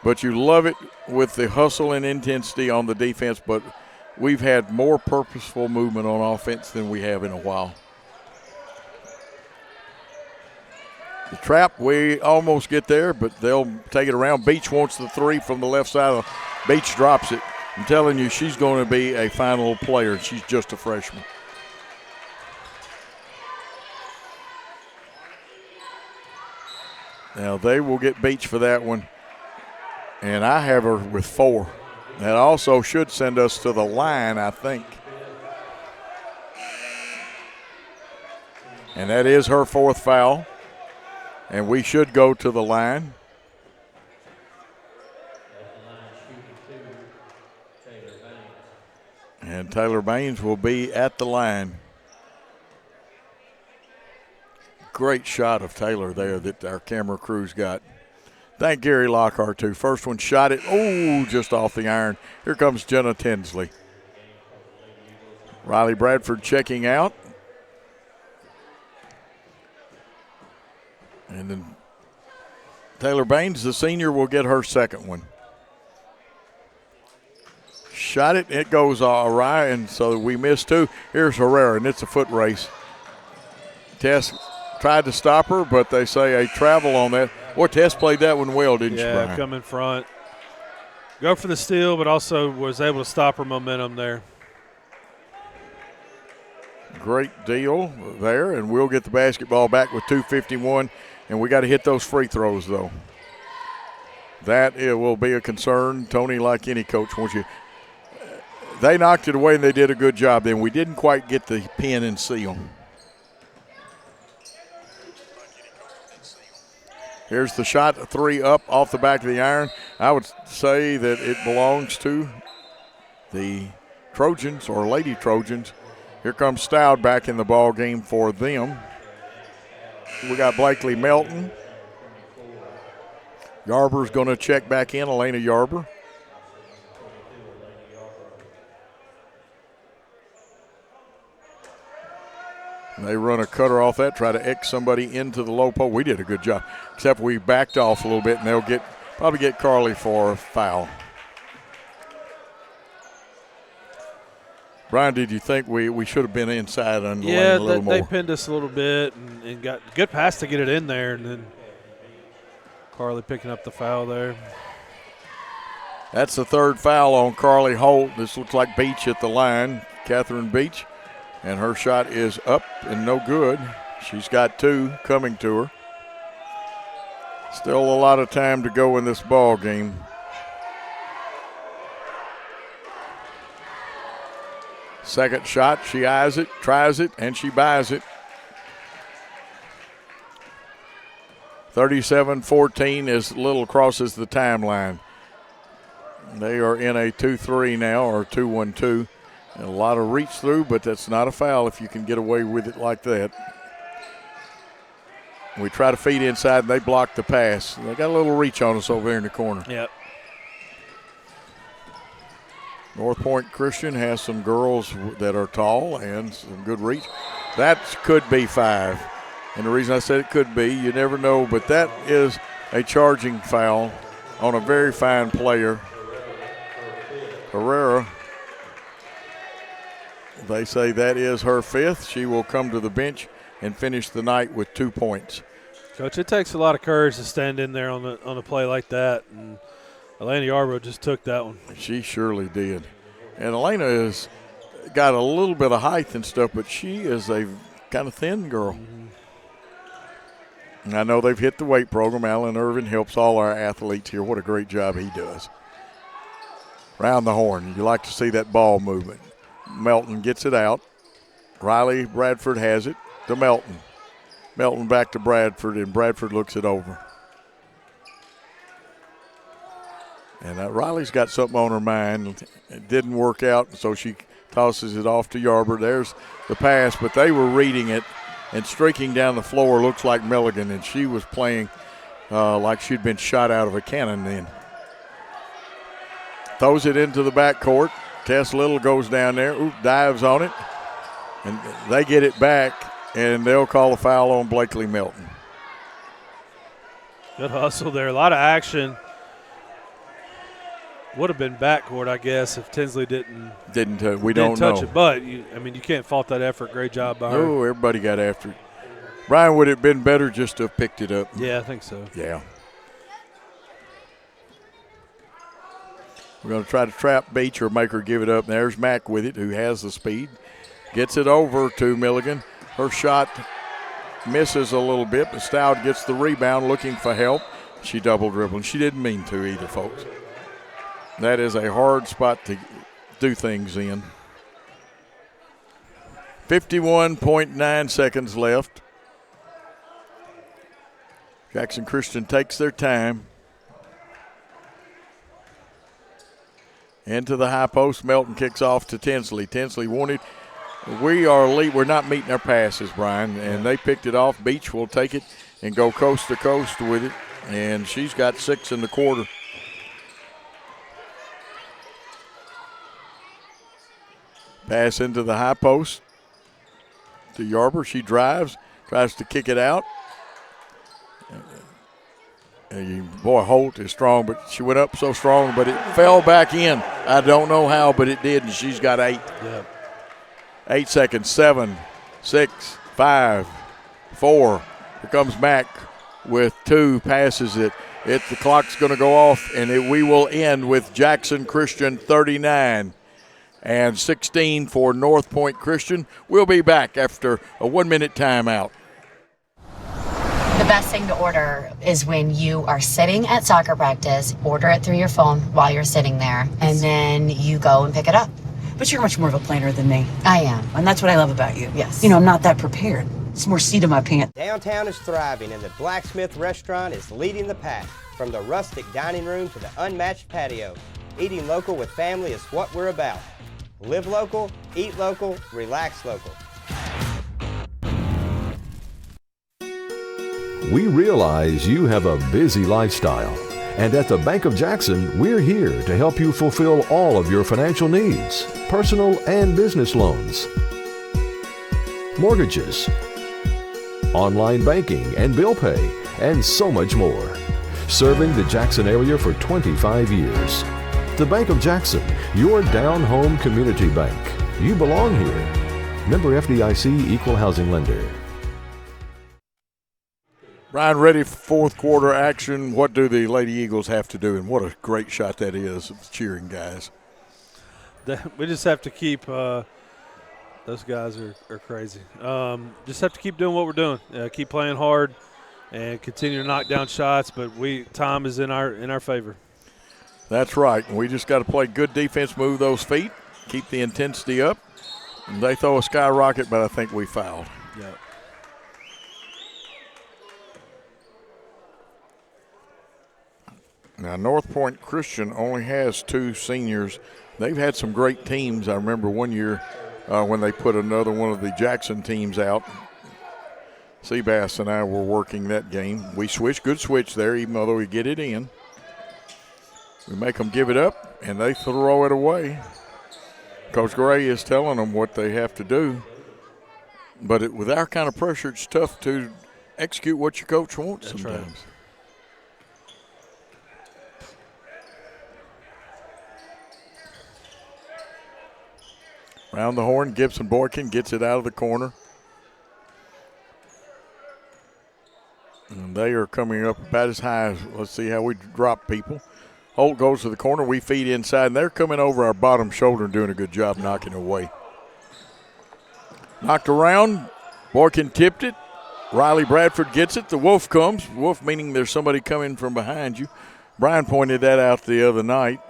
But you love it with the hustle and intensity on the defense, but we've had more purposeful movement on offense than we have in a while. The trap, we almost get there, but they'll take it around. Beach wants the three from the left side. Beach drops it. I'm telling you, she's going to be a final player. She's just a freshman. Now, they will get Beach for that one, and I have her with 4. That also should send us to the line, I think. And that is her 4th foul, and we should go to the line. And Taylor Baines will be at the line. Great shot of Taylor there that our camera crews got. Thank Gary Lockhart, too. First one shot it. Oh, just off the iron. Here comes Jenna Tinsley. Riley Bradford checking out. And then Taylor Baines, the senior, will get her 2nd one. Shot it. It goes awry, and so we missed 2. Here's Herrera, and it's a foot race. Tess tried to stop her, but they say a travel on that. Boy, Tess played that one well, didn't she, Brian? Yeah, come in front. Go for the steal, but also was able to stop her momentum there. Great deal there, and we'll get the basketball back with 2:51, and we got to hit those free throws, though. That it will be a concern. Tony, like any coach, wants you. They knocked it away, and they did a good job then. We didn't quite get the pin and seal. Here's the shot, 3 up off the back of the iron. I would say that it belongs to the Trojans or Lady Trojans. Here comes Stout back in the ball game for them. We got Blakely Melton. Yarber's going to check back in, Elena Yarber. And they run a cutter off that, try to X somebody into the low post. We did a good job, except we backed off a little bit, and they'll probably get Carly for a foul. Brian, did you think we should have been inside on the lane a little more? Yeah, they pinned us a little bit and got a good pass to get it in there, and then Carly picking up the foul there. That's the 3rd foul on Carly Holt. This looks like Beach at the line, Catherine Beach. And her shot is up and no good. She's got 2 coming to her. Still a lot of time to go in this ball game. Second shot, she eyes it, tries it, and she buys it. 37-14 as Little crosses the timeline. They are in a 2-3 now, or 2-1-2. And a lot of reach through, but that's not a foul if you can get away with it like that. We try to feed inside, and they block the pass. They got a little reach on us over there in the corner. Yep. Northpoint Christian has some girls that are tall and some good reach. That could be 5. And the reason I said it could be, you never know, but that is a charging foul on a very fine player. Herrera. They say that is her 5th. She will come to the bench and finish the night with 2 points. Coach, it takes a lot of courage to stand in there on a play like that, and Elena Yarbrough just took that one. She surely did. And Elena has got a little bit of height and stuff, but she is a kind of thin girl. Mm-hmm. And I know they've hit the weight program. Alan Irvin helps all our athletes here. What a great job he does. Round the horn. You like to see that ball movement. Melton gets it out. Riley Bradford has it to Melton. Melton back to Bradford, and Bradford looks it over. And Riley's got something on her mind. It didn't work out, so she tosses it off to Yarber. There's the pass, but they were reading it, and streaking down the floor looks like Milligan, and she was playing like she'd been shot out of a cannon then. Throws it into the backcourt. Tess Little goes down there, dives on it, and they get it back, and they'll call a foul on Blakely Melton. Good hustle there. A lot of action. Would have been backcourt, I guess, if Tinsley didn't don't touch know. it. But you can't fault that effort. Great job by her. Oh, everybody got after it. Brian, would it have been better just to have picked it up? Yeah, I think so. Yeah. We're going to try to trap Beach or make her give it up. And there's Mack with it, who has the speed. Gets it over to Milligan. Her shot misses a little bit, but Stout gets the rebound, looking for help. She double dribbled. She didn't mean to either, folks. That is a hard spot to do things in. 51.9 seconds left. Jackson Christian takes their time. Into the high post. Melton kicks off to Tinsley. Tinsley wanted. We're not meeting our passes, Brian, and they picked it off. Beach will take it and go coast to coast with it, and she's got 6 in the quarter. Pass into the high post to Yarber. She drives, tries to kick it out. Boy, Holt is strong, but she went up so strong, but it fell back in. I don't know how, but it did, and she's got 8. Yep. 8 seconds. 7, 6, 5, 4. Here comes Mack with 2, passes it. The clock's going to go off, and we will end with Jackson Christian 39 and 16 for Northpoint Christian. We'll be back after a 1-minute timeout. The best thing to order is when you are sitting at soccer practice, order it through your phone while you're sitting there, and then you go and pick it up. But you're much more of a planner than me. I am. And that's what I love about you. Yes. I'm not that prepared. It's more seat in my pants. Downtown is thriving, and the Blacksmith Restaurant is leading the pack. From the rustic dining room to the unmatched patio, eating local with family is what we're about. Live local, eat local, relax local. We realize you have a busy lifestyle, and at the Bank of Jackson, we're here to help you fulfill all of your financial needs, personal and business loans, mortgages, online banking and bill pay, and so much more. Serving the Jackson area for 25 years. The Bank of Jackson, your down-home community bank. You belong here. Member FDIC, Equal Housing Lender. Brian, ready for fourth quarter action. What do the Lady Eagles have to do? And what a great shot that is of cheering guys. We just have to keep those guys are crazy. Just have to keep doing what we're doing. Keep playing hard and continue to knock down shots, but time is in our favor. That's right. We just got to play good defense, move those feet, keep the intensity up. And they throw a skyrocket, but I think we fouled. Yeah. Now, Northpoint Christian only has 2 seniors. They've had some great teams. I remember one year when they put another one of the Jackson teams out. Seabass and I were working that game. We switched, good switch there, even though we get it in. We make them give it up, and they throw it away. Coach Gray is telling them what they have to do. But with our kind of pressure, it's tough to execute what your coach wants sometimes. Right. Round the horn, Gibson Boykin gets it out of the corner. And they are coming up about as high as, let's see how we drop people. Holt goes to the corner, we feed inside, and they're coming over our bottom shoulder and doing a good job knocking away. Knocked around, Boykin tipped it. Riley Bradford gets it, the Wolf comes. Wolf meaning there's somebody coming from behind you. Brian pointed that out the other night.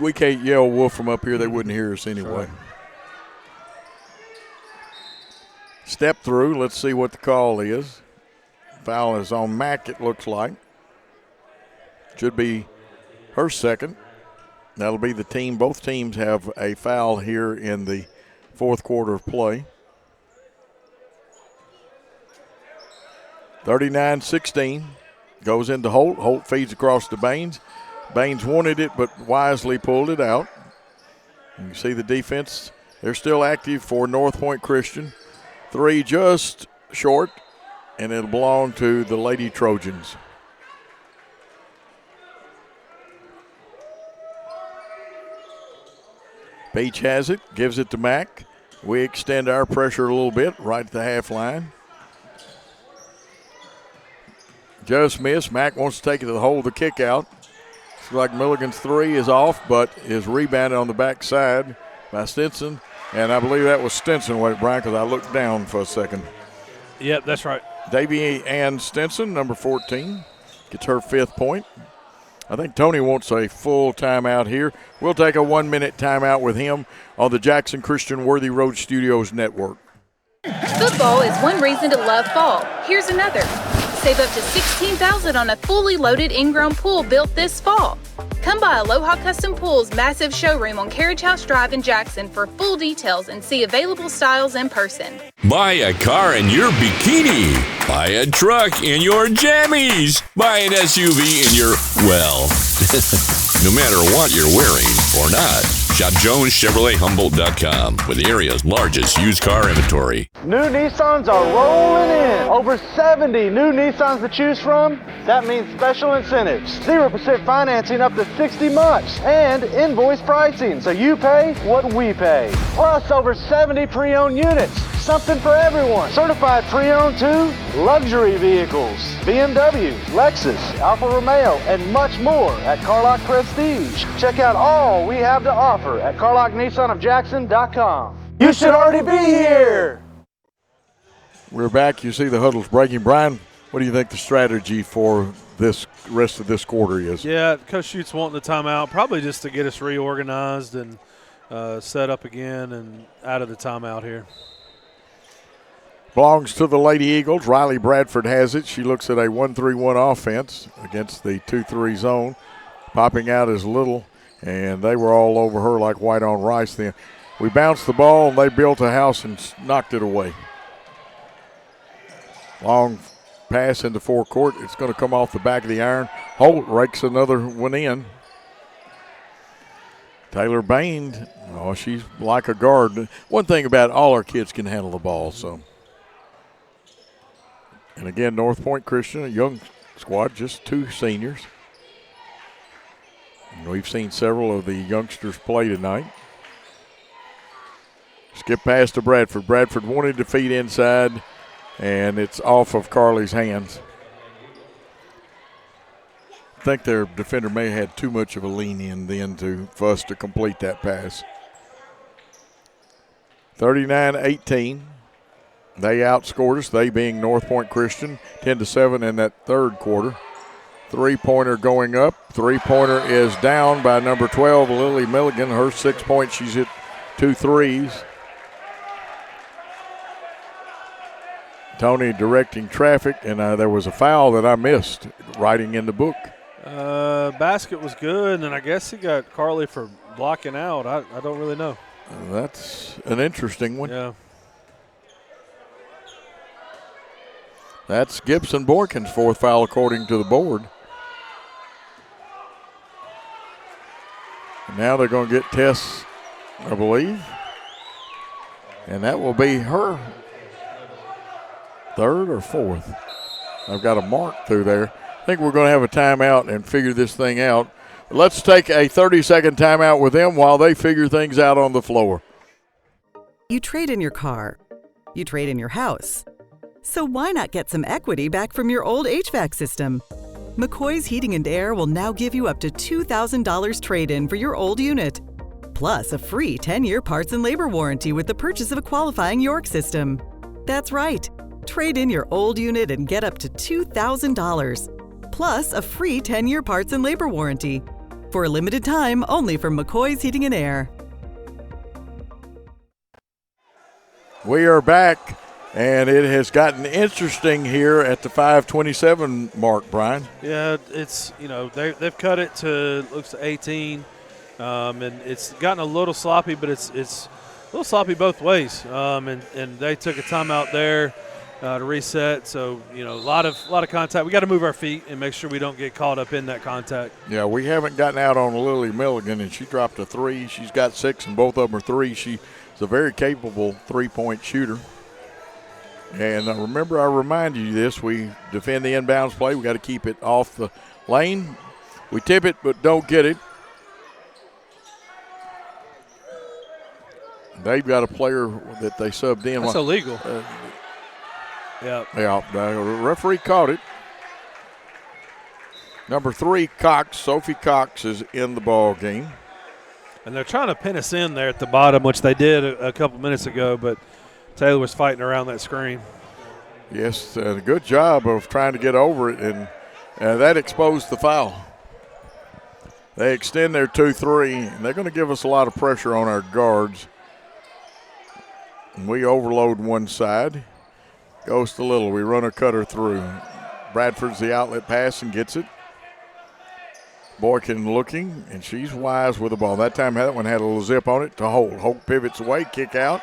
We can't yell Wolf from up here. They wouldn't hear us anyway. Right. Step through. Let's see what the call is. Foul is on Mack, it looks like. Should be her second. That'll be the team. Both teams have a foul here in the fourth quarter of play. 39-16. Goes into Holt. Holt feeds across to Baines. Baines wanted it, but wisely pulled it out. You see the defense. They're still active for Northpoint Christian. 3 just short, and it'll belong to the Lady Trojans. Beach has it, gives it to Mack. We extend our pressure a little bit right at the half line. Just missed. Mack wants to take it to the hole of the kick out. Looks like Milligan's three is off, but is rebounded on the backside by Stinson. And I believe that was Stinson, Brian, because I looked down for a second. Yep, that's right. Davy Ann Stinson, number 14, gets her 5th point. I think Tony wants a full timeout here. We'll take a 1-minute timeout with him on the Jackson Christian Worthy Road Studios Network. Football is one reason to love fall. Here's another. Save up to $16,000 on a fully loaded in-ground pool built this fall. Come by Aloha Custom Pool's massive showroom on Carriage House Drive in Jackson for full details and see available styles in person. Buy a car in your bikini. Buy a truck in your jammies. Buy an SUV in your, well, no matter what you're wearing or not. Shop JonesChevroletHumboldt.com with the area's largest used car inventory. New Nissans are rolling in. Over 70 new Nissans to choose from. That means special incentives. 0% financing up to 60 months. And invoice pricing, so you pay what we pay. Plus over 70 pre-owned units. Something for everyone. Certified pre-owned too. Luxury vehicles. BMW, Lexus, Alfa Romeo, and much more at Carlock Prestige. Check out all we have to offer at CarlockNissanofJackson.com. You should already be here. We're back. You see the huddles breaking. Brian, what do you think the strategy for this rest of this quarter is? Yeah, Coach Schutt's wanting the timeout, probably just to get us reorganized and set up again and out of the timeout here. Belongs to the Lady Eagles. Riley Bradford has it. She looks at a 1-3-1 offense against the 2-3 zone. Popping out is Little, and they were all over her like white on rice then. We bounced the ball, and they built a house and knocked it away. Long pass into forecourt. It's going to come off the back of the iron. Holt rakes another one in. Taylor Bain, oh, she's like a guard. One thing about all our kids can handle the ball, so. And again, Northpoint Christian, a young squad, just 2 seniors. And we've seen several of the youngsters play tonight. Skip pass to Bradford. Bradford wanted to feed inside, and it's off of Carly's hands. I think their defender may have had too much of a lean in then for us to complete that pass. 39-18. They outscored us, they being Northpoint Christian, 10-7 in that third quarter. Three-pointer going up. Three-pointer is down by number 12, Lily Milligan. Her 6 points, she's hit 2 threes. Tony directing traffic, and there was a foul that I missed writing in the book. Basket was good, and then I guess he got Carly for blocking out. I don't really know. That's an interesting one. Yeah. That's Gibson Boykin's 4th foul according to the board. And now they're going to get Tess, I believe. And that will be her 3rd or 4th. I've got a mark through there. I think we're going to have a timeout and figure this thing out. Let's take a 30-second timeout with them while they figure things out on the floor. You trade in your car. You trade in your house. So why not get some equity back from your old HVAC system? McCoy's Heating and Air will now give you up to $2,000 trade-in for your old unit. Plus a free 10-year parts and labor warranty with the purchase of a qualifying York system. That's right. Trade in your old unit and get up to $2,000. Plus a free 10-year parts and labor warranty. For a limited time, only from McCoy's Heating and Air. We are back. And it has gotten interesting here at the 5:27 mark, Brian. Yeah, it's, they've cut it to, looks 18, and it's gotten a little sloppy, but it's a little sloppy both ways. And they took a timeout there to reset. So, a lot of contact. We got to move our feet and make sure we don't get caught up in that contact. Yeah, we haven't gotten out on Lily Milligan, and she dropped a 3. She's got 6, and both of them are 3. She's a very capable 3-point shooter. And remember, I reminded you this, we defend the inbounds play. We got to keep it off the lane. We tip it but don't get it. they've got a player that they subbed in. That's illegal. Yeah, the referee caught it. Number 3, Cox, Sophie Cox, is in the ball game. And they're trying to pin us in there at the bottom, which they did a couple minutes ago, but Taylor was fighting around that screen. Yes, a good job of trying to get over it, and that exposed the foul. They extend their 2-3, and they're going to give us a lot of pressure on our guards. And we overload one side. Goes to Little. We run a cutter through. Bradford's the outlet pass and gets it. Boykin looking, and she's wise with the ball. That time that one had a little zip on it to Holt. Holt pivots away, kick out.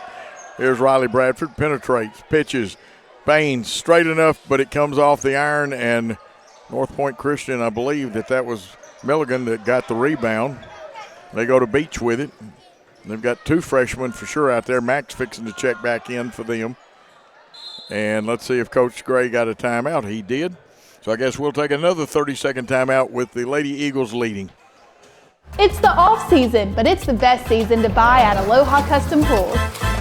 Here's Riley Bradford, penetrates, pitches. Baines straight enough, but it comes off the iron, and Northpoint Christian, I believe that was Milligan that got the rebound. They go to Beach with it. They've got 2 freshmen for sure out there. Max fixing to check back in for them. And let's see if Coach Gray got a timeout. He did. So I guess we'll take another 30-second timeout with the Lady Eagles leading. It's the off season, but it's the best season to buy at Aloha Custom Pools.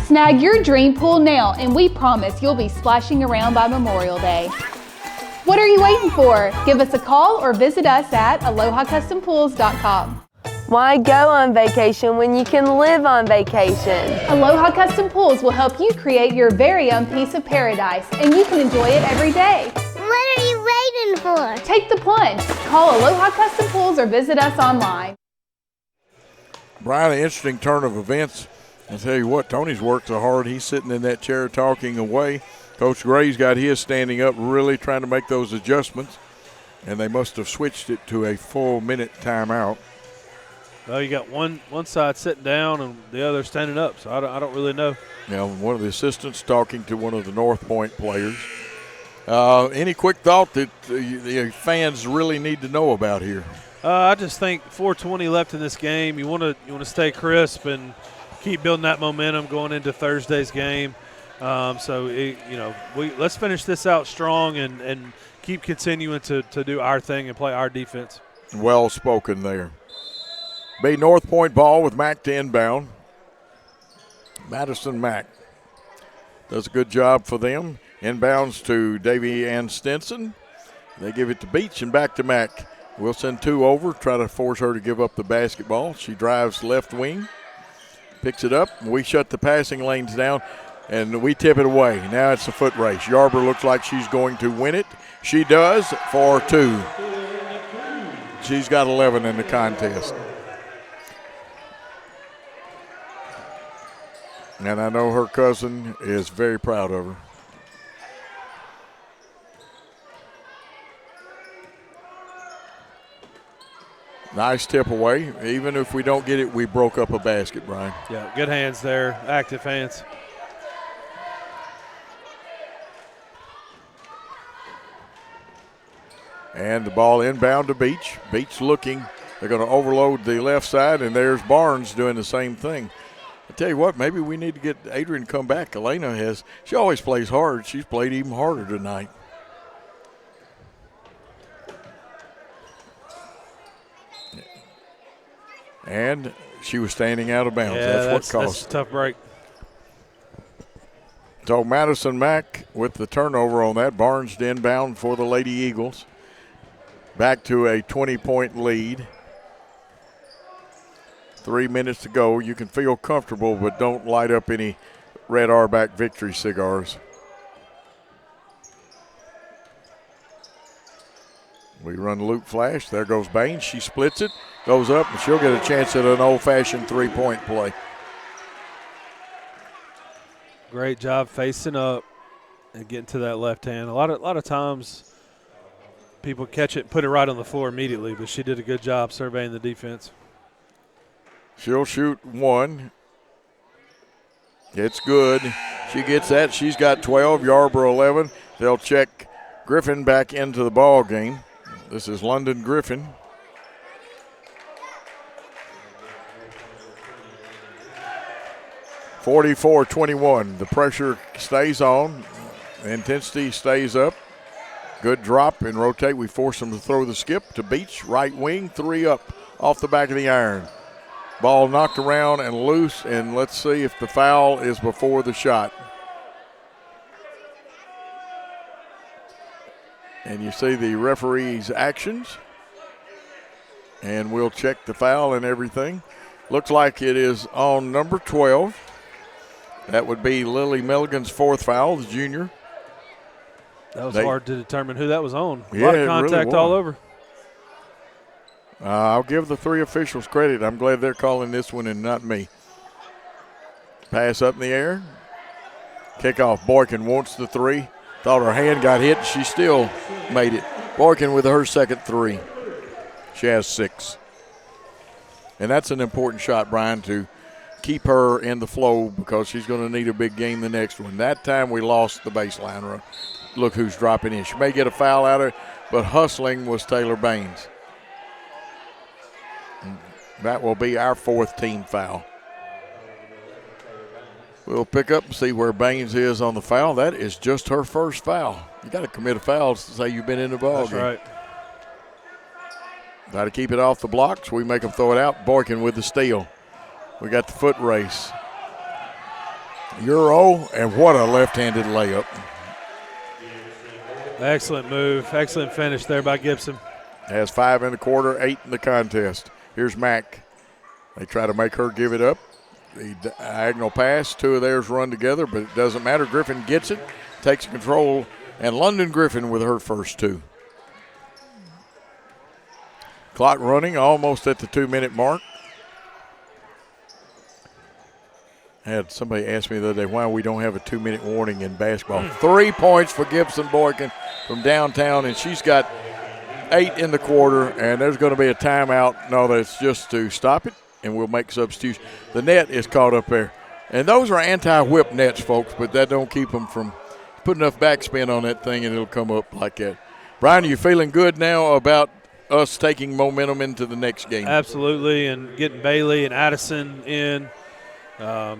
Snag your dream pool now, and we promise you'll be splashing around by Memorial Day. What are you waiting for? Give us a call or visit us at AlohaCustomPools.com. Why go on vacation when you can live on vacation? Aloha Custom Pools will help you create your very own piece of paradise, and you can enjoy it every day. What are you waiting for? Take the plunge. Call Aloha Custom Pools or visit us online. Brian, an interesting turn of events. I tell you what, Tony's worked so hard. He's sitting in that chair talking away. Coach Gray's got his standing up, really trying to make those adjustments, and they must have switched it to a full minute timeout. Well, you got one side sitting down and the other standing up, so I don't really know. Now, one of the assistants talking to one of the Northpoint players. Any quick thought that the fans really need to know about here? I just think 4:20 left in this game. You want to stay crisp and keep building that momentum going into Thursday's game. Let's finish this out strong and keep continuing to do our thing and play our defense. Well spoken there. Bay Northpoint ball with Mack to inbound. Madison Mack does a good job for them. Inbounds to Davy Ann Stinson. They give it to Beach and back to Mack. We'll send 2 over, try to force her to give up the basketball. She drives left wing, picks it up, and we shut the passing lanes down, and we tip it away. Now it's a foot race. Yarber looks like she's going to win it. She does for 2. She's got 11 in the contest. And I know her cousin is very proud of her. Nice tip away. Even if we don't get it, we broke up a basket, Brian. Yeah, good hands there, active hands. And the ball inbound to Beach. Beach looking. They're going to overload the left side, and there's Barnes doing the same thing. I tell you what, maybe we need to get Adrian to come back. Elena she always plays hard. She's played even harder tonight. And she was standing out of bounds. Yeah, that's what cost. That's a tough break. So Madison Mack with the turnover on that. Barnes to inbound for the Lady Eagles. Back to a 20-point lead. 3 minutes to go. You can feel comfortable, but don't light up any Red Arback victory cigars. We run loop flash. There goes Baines. She splits it, goes up, and she'll get a chance at an old-fashioned three-point play. Great job facing up and getting to that left hand. A lot of times people catch it and put it right on the floor immediately, but she did a good job surveying the defense. She'll shoot 1. It's good. She gets that. She's got 12, Yarborough 11. They'll check Griffin back into the ball game. This is London Griffin. (44-21). The pressure stays on. The intensity stays up. Good drop and rotate. We force them to throw the skip to Beach. Right wing, 3 up off the back of the iron. Ball knocked around and loose, and let's see if the foul is before the shot. And you see the referee's actions. And we'll check the foul and everything. Looks like it is on number 12. That would be Lily Milligan's fourth foul, the junior. That was hard to determine who that was on. A Yeah, lot of contact really all over. I'll give the three officials credit. I'm glad they're calling this one and not me. Pass up in the air. Kickoff. Boykin wants the three. Thought her hand got hit. She still made it. Boykin with her second three. She has 6. And that's an important shot, Brian, to keep her in the flow because she's going to need a big game the next one. That time we lost the baseline run. Look who's dropping in. She may get a foul out of it, but hustling was Taylor Baines. That will be our 4th team foul. We'll pick up and see where Baines is on the foul. That is just her first foul. You got to commit a foul to say you've been in the ball game. That's right. Got to keep it off the blocks. We make them throw it out. Boykin with the steal. We got the foot race. Euro, and what a left-handed layup. Excellent move. Excellent finish there by Gibson. Has 5 in the quarter, 8 in the contest. Here's Mack. They try to make her give it up. The diagonal pass, 2 of theirs run together, but it doesn't matter. Griffin gets it, takes control, and London Griffin with her first 2. Clock running almost at the 2-minute mark. I had somebody ask me the other day why we don't have a 2-minute warning in basketball. 3 points for Gibson Boykin from downtown, and she's got 8 in the quarter, and there's going to be a timeout. No, that's just to stop it, and we'll make substitutions. The net is caught up there. And those are anti-whip nets, folks, but that don't keep them from putting enough backspin on that thing, and it'll come up like that. Brian, are you feeling good now about us taking momentum into the next game? Absolutely, and getting Bailey and Addison in. It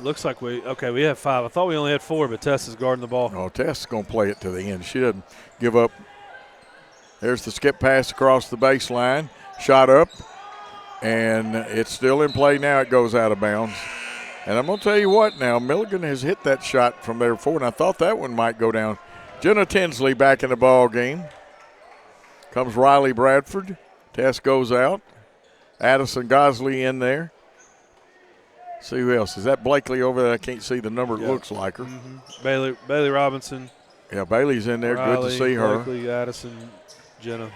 looks like we have 5. I thought we only had 4, but Tess is guarding the ball. Oh, Tess is going to play it to the end. She doesn't give up. There's the skip pass across the baseline. Shot up, and it's still in play now. It goes out of bounds. And I'm going to tell you what now, Milligan has hit that shot from there before, and I thought that one might go down. Jenna Tinsley back in the ball game. Comes Riley Bradford. Tess goes out. Addison Gosley in there. See who else. Is that Blakely over there? I can't see the number. It looks like her. Mm-hmm. Bailey Robinson. Yeah, Bailey's in there. Riley, good to see her. Blakely, Addison, Jenna.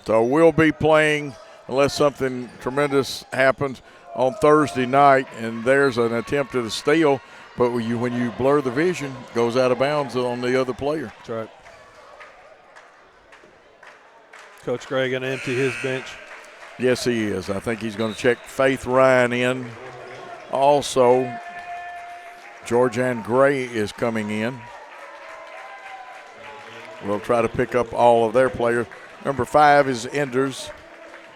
So we'll be playing, unless something tremendous happens, on Thursday night, and there's an attempt at a steal, but when you blur the vision, it goes out of bounds on the other player. That's right. Coach Gray going to empty his bench. Yes, he is. I think he's going to check Faith Ryan in. Also, Georgianne Gray is coming in. We'll try to pick up all of their players. Number 5 is Enders.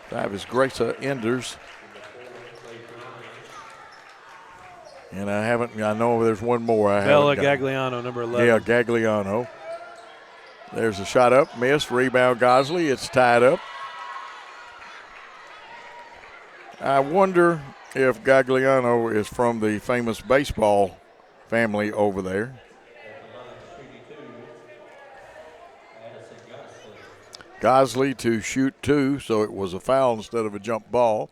5 is Gracia Enders. And I know there's one more. Bella Gagliano, number 11. Yeah, Gagliano. There's a shot up, missed, rebound Gosley. It's tied up. I wonder if Gagliano is from the famous baseball family over there. Gosley to shoot 2, so it was a foul instead of a jump ball.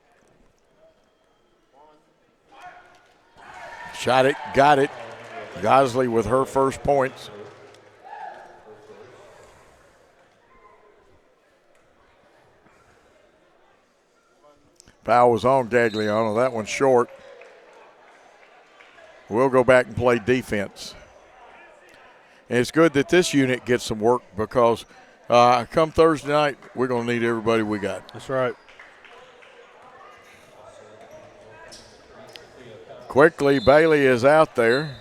Shot it, got it. Gosley with her first points. Foul was on Gagliano. That one's short. We'll go back and play defense. And it's good that this unit gets some work because come Thursday night, we're going to need everybody we got. That's right. Quickly, Bailey is out there.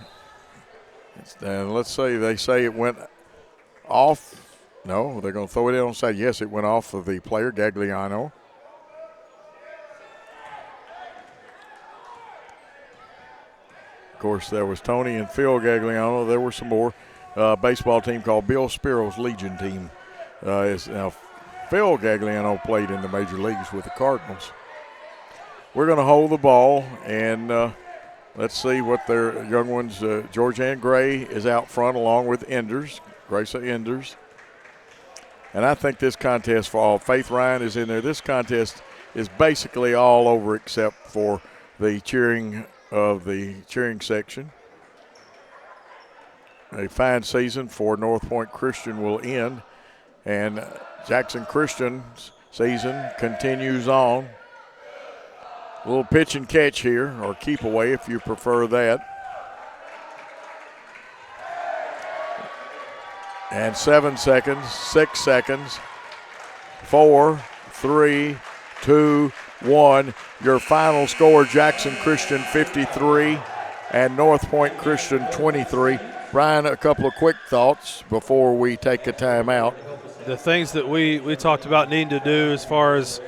And let's say they say it went off. No, they're going to throw it in on side. Yes, it went off of the player, Gagliano. Of course, there was Tony and Phil Gagliano. There were some more. Baseball team called Bill Spiro's Legion team is now Phil Gagliano played in the major leagues with the Cardinals. We're going to hold the ball, and let's see what their young ones. Georgianne Gray is out front along with Enders, Grace Enders. And I think this contest for all, Faith Ryan is in there. This contest is basically all over except for the cheering of the cheering section. A fine season for Northpoint Christian will end, and Jackson Christian's season continues on. A little pitch and catch here, or keep away if you prefer that. And 7 seconds, 6 seconds, 4, 3, 2, 1. Your final score, Jackson Christian 53 and Northpoint Christian 23. Brian, a couple of quick thoughts before we take a timeout. The things that we talked about needing to do as far as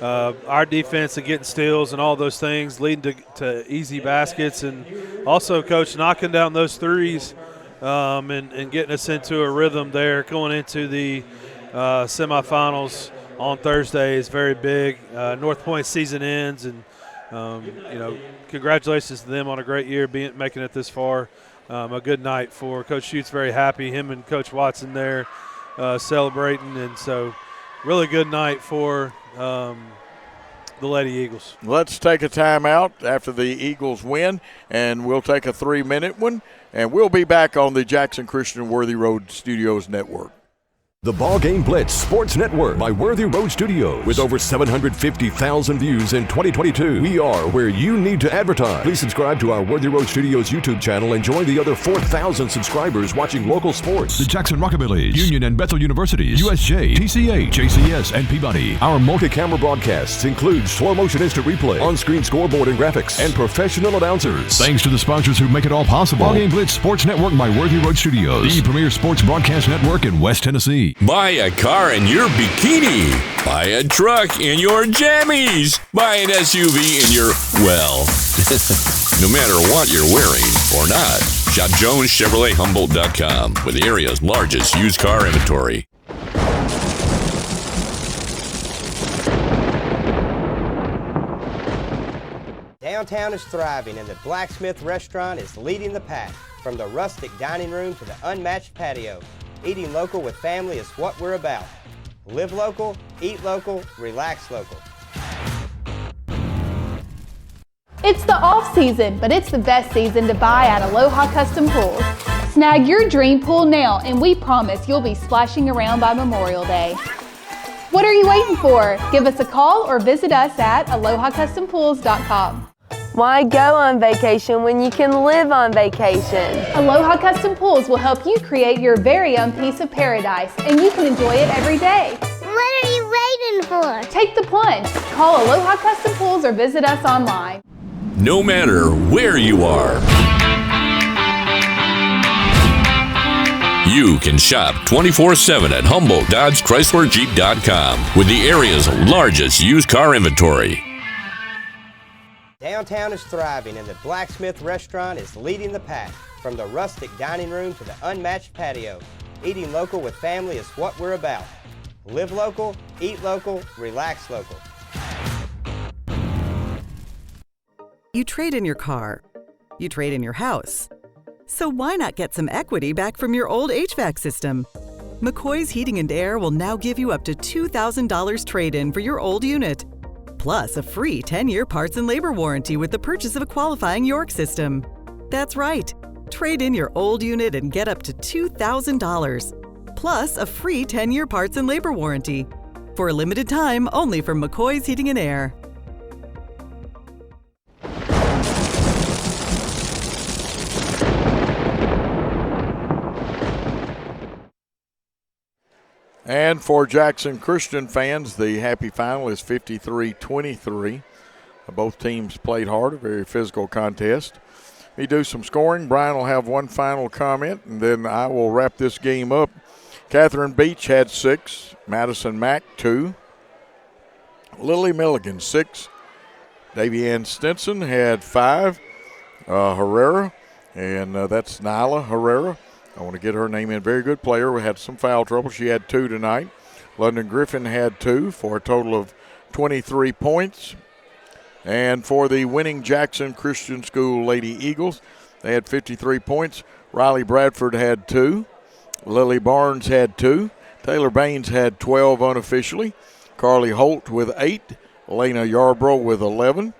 our defense and getting steals and all those things leading to easy baskets, and also, Coach, knocking down those threes and getting us into a rhythm there going into the semifinals on Thursday is very big. Northpoint season ends, and congratulations to them on a great year making it this far. A good night for Coach Schuetz, very happy. Him and Coach Watson there celebrating, and so really good night for the Lady Eagles. Let's take a timeout after the Eagles win, and we'll take a 3-minute one, and we'll be back on the Jackson Christian Worthy Road Studios Network. The BallGame Blitz Sports Network by Worthy Road Studios. With over 750,000 views in 2022, we are where you need to advertise. Please subscribe to our Worthy Road Studios YouTube channel and join the other 4,000 subscribers watching local sports. The Jackson Rockabillys, Union and Bethel Universities, USJ, TCA, JCS, and Peabody. Our multi-camera broadcasts include slow motion instant replay, on-screen scoreboard and graphics, and professional announcers. Thanks to the sponsors who make it all possible. BallGame Blitz Sports Network by Worthy Road Studios, the premier sports broadcast network in West Tennessee. Buy a car in your bikini. Buy a truck in your jammies. Buy an SUV in your, well, no matter what you're wearing or not. Shop JonesChevroletHumboldt.com with the area's largest used car inventory. Downtown is thriving, and the Blacksmith Restaurant is leading the pack. From the rustic dining room to the unmatched patio, eating local with family is what we're about. Live local, eat local, relax local. It's the off season, but it's the best season to buy at Aloha Custom Pools. Snag your dream pool now, and we promise you'll be splashing around by Memorial Day. What are you waiting for? Give us a call or visit us at AlohaCustomPools.com. Why go on vacation when you can live on vacation? Aloha Custom Pools will help you create your very own piece of paradise, and you can enjoy it every day. What are you waiting for? Take the plunge. Call Aloha Custom Pools or visit us online. No matter where you are, you can shop 24/7 at HumboldtDodgeChryslerJeep.com with the area's largest used car inventory. Downtown is thriving, and the Blacksmith Restaurant is leading the pack. From the rustic dining room to the unmatched patio, eating local with family is what we're about. Live local, eat local, relax local. You trade in your car. You trade in your house. So why not get some equity back from your old HVAC system? McCoy's Heating and Air will now give you up to $2,000 trade-in for your old unit. Plus a free 10-year parts and labor warranty with the purchase of a qualifying York system. That's right. Trade in your old unit and get up to $2,000. Plus a free 10-year parts and labor warranty. For a limited time, only from McCoy's Heating and Air. And for Jackson Christian fans, the happy final is 53-23. Both teams played hard, a very physical contest. We do some scoring. Brian will have one final comment, and then I will wrap this game up. Catherine Beach had 6. Madison Mack, 2. Lily Milligan, 6. Davy Ann Stinson had 5. Herrera, and that's Nyla Herrera. I want to get her name in. Very good player. We had some foul trouble. She had 2 tonight. London Griffin had 2 for a total of 23 points. And for the winning Jackson Christian School Lady Eagles, they had 53 points. Riley Bradford had 2. Lily Barnes had 2. Taylor Baines had 12 unofficially. Carly Holt with 8. Elena Yarbrough with 11.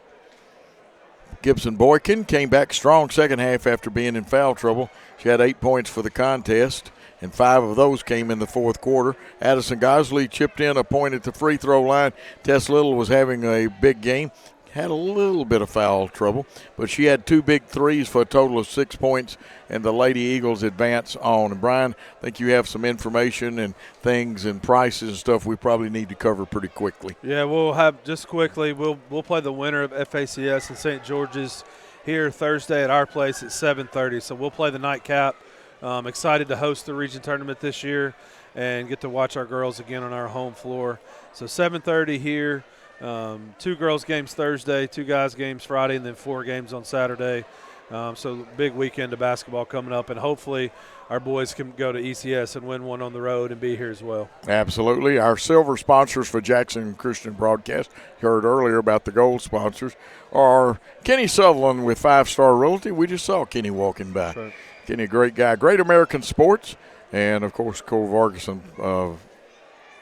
Gibson Boykin came back strong second half after being in foul trouble. She had 8 points for the contest, and 5 of those came in the fourth quarter. Addison Gosley chipped in a point at the free throw line. Tess Little was having a big game. Had a little bit of foul trouble, but she had 2 big threes for a total of 6 points, and the Lady Eagles advance on. And Brian, I think you have some information and things and prices and stuff we probably need to cover pretty quickly. Yeah, we'll have just quickly. We'll play the winner of FACS and St. George's here Thursday at our place at 7:30. So we'll play the nightcap. Excited to host the region tournament this year and get to watch our girls again on our home floor. So 7:30 here. 2 girls games Thursday, 2 guys games Friday, and then 4 games on Saturday. So big weekend of basketball coming up, and hopefully our boys can go to ECS and win one on the road and be here as well. Absolutely. Our silver sponsors for Jackson Christian Broadcast, you heard earlier about the gold sponsors, are Kenny Sutherland with 5 Star Realty. We just saw Kenny walking by. Right. Kenny, a great guy. Great American Sports, and, of course, Cole Vargason of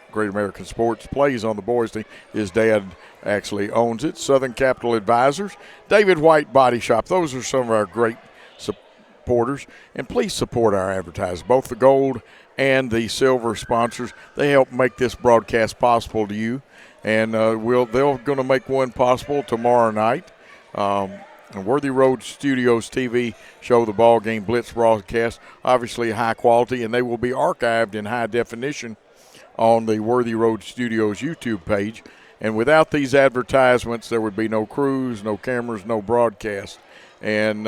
Great American Sports plays on the boys team. His dad actually owns it. Southern Capital Advisors, David White Body Shop. Those are some of our great supporters. And please support our advertisers, both the gold and the silver sponsors. They help make this broadcast possible to you. And they're going to make one possible tomorrow night. Worthy Road Studios TV show the BallGame Blitz broadcast, obviously high quality, and they will be archived in high definition on the Worthy Road Studios YouTube page. And without these advertisements, there would be no crews, no cameras, no broadcast. And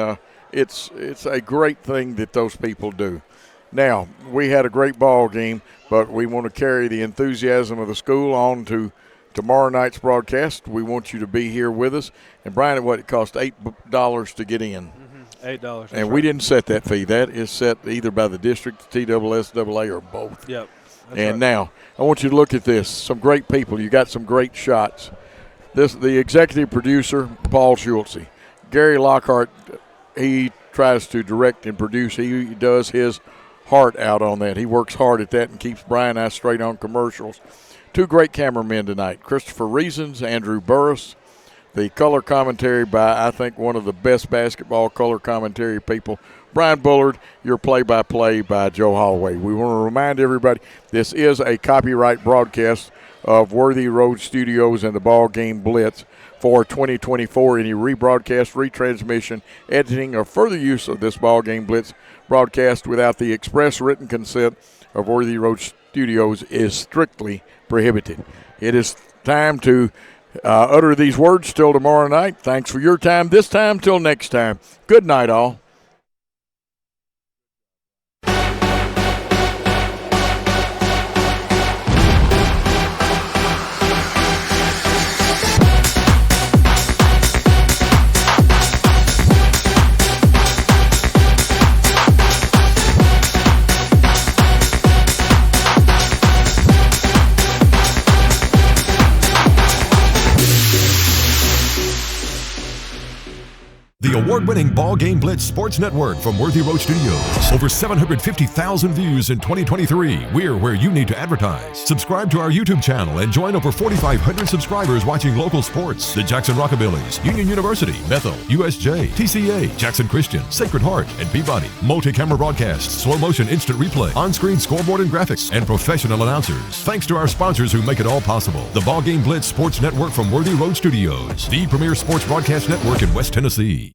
it's a great thing that those people do. Now, we had a great ball game, but we want to carry the enthusiasm of the school on to tomorrow night's broadcast. We want you to be here with us. And, Brian, it cost $8 to get in. $8. And we didn't set that fee. That is set either by the district, the TSSAA, or both. Yep. And now, I want you to look at this. Some great people. You got some great shots. The executive producer, Paul Schultze. Gary Lockhart, he tries to direct and produce. He does his heart out on that. He works hard at that and keeps Brian and I straight on commercials. 2 great cameramen tonight, Christopher Reasons, Andrew Burris. The color commentary by, I think, one of the best basketball color commentary people, Brian Bullard, your play-by-play by Joe Holloway. We want to remind everybody this is a copyright broadcast of Worthy Road Studios and the BallGame Blitz for 2024. Any rebroadcast, retransmission, editing, or further use of this BallGame Blitz broadcast without the express written consent of Worthy Road Studios is strictly prohibited. It is time to utter these words till tomorrow night. Thanks for your time this time. Till next time. Good night, all. The award-winning BallGame Blitz Sports Network from Worthy Road Studios. Over 750,000 views in 2023. We're where you need to advertise. Subscribe to our YouTube channel and join over 4,500 subscribers watching local sports. The Jackson Rockabillys, Union University, Bethel, USJ, TCA, Jackson Christian, Sacred Heart, and Peabody. Multi-camera broadcasts, slow-motion instant replay, on-screen scoreboard and graphics, and professional announcers. Thanks to our sponsors who make it all possible. The BallGame Blitz Sports Network from Worthy Road Studios. The premier sports broadcast network in West Tennessee.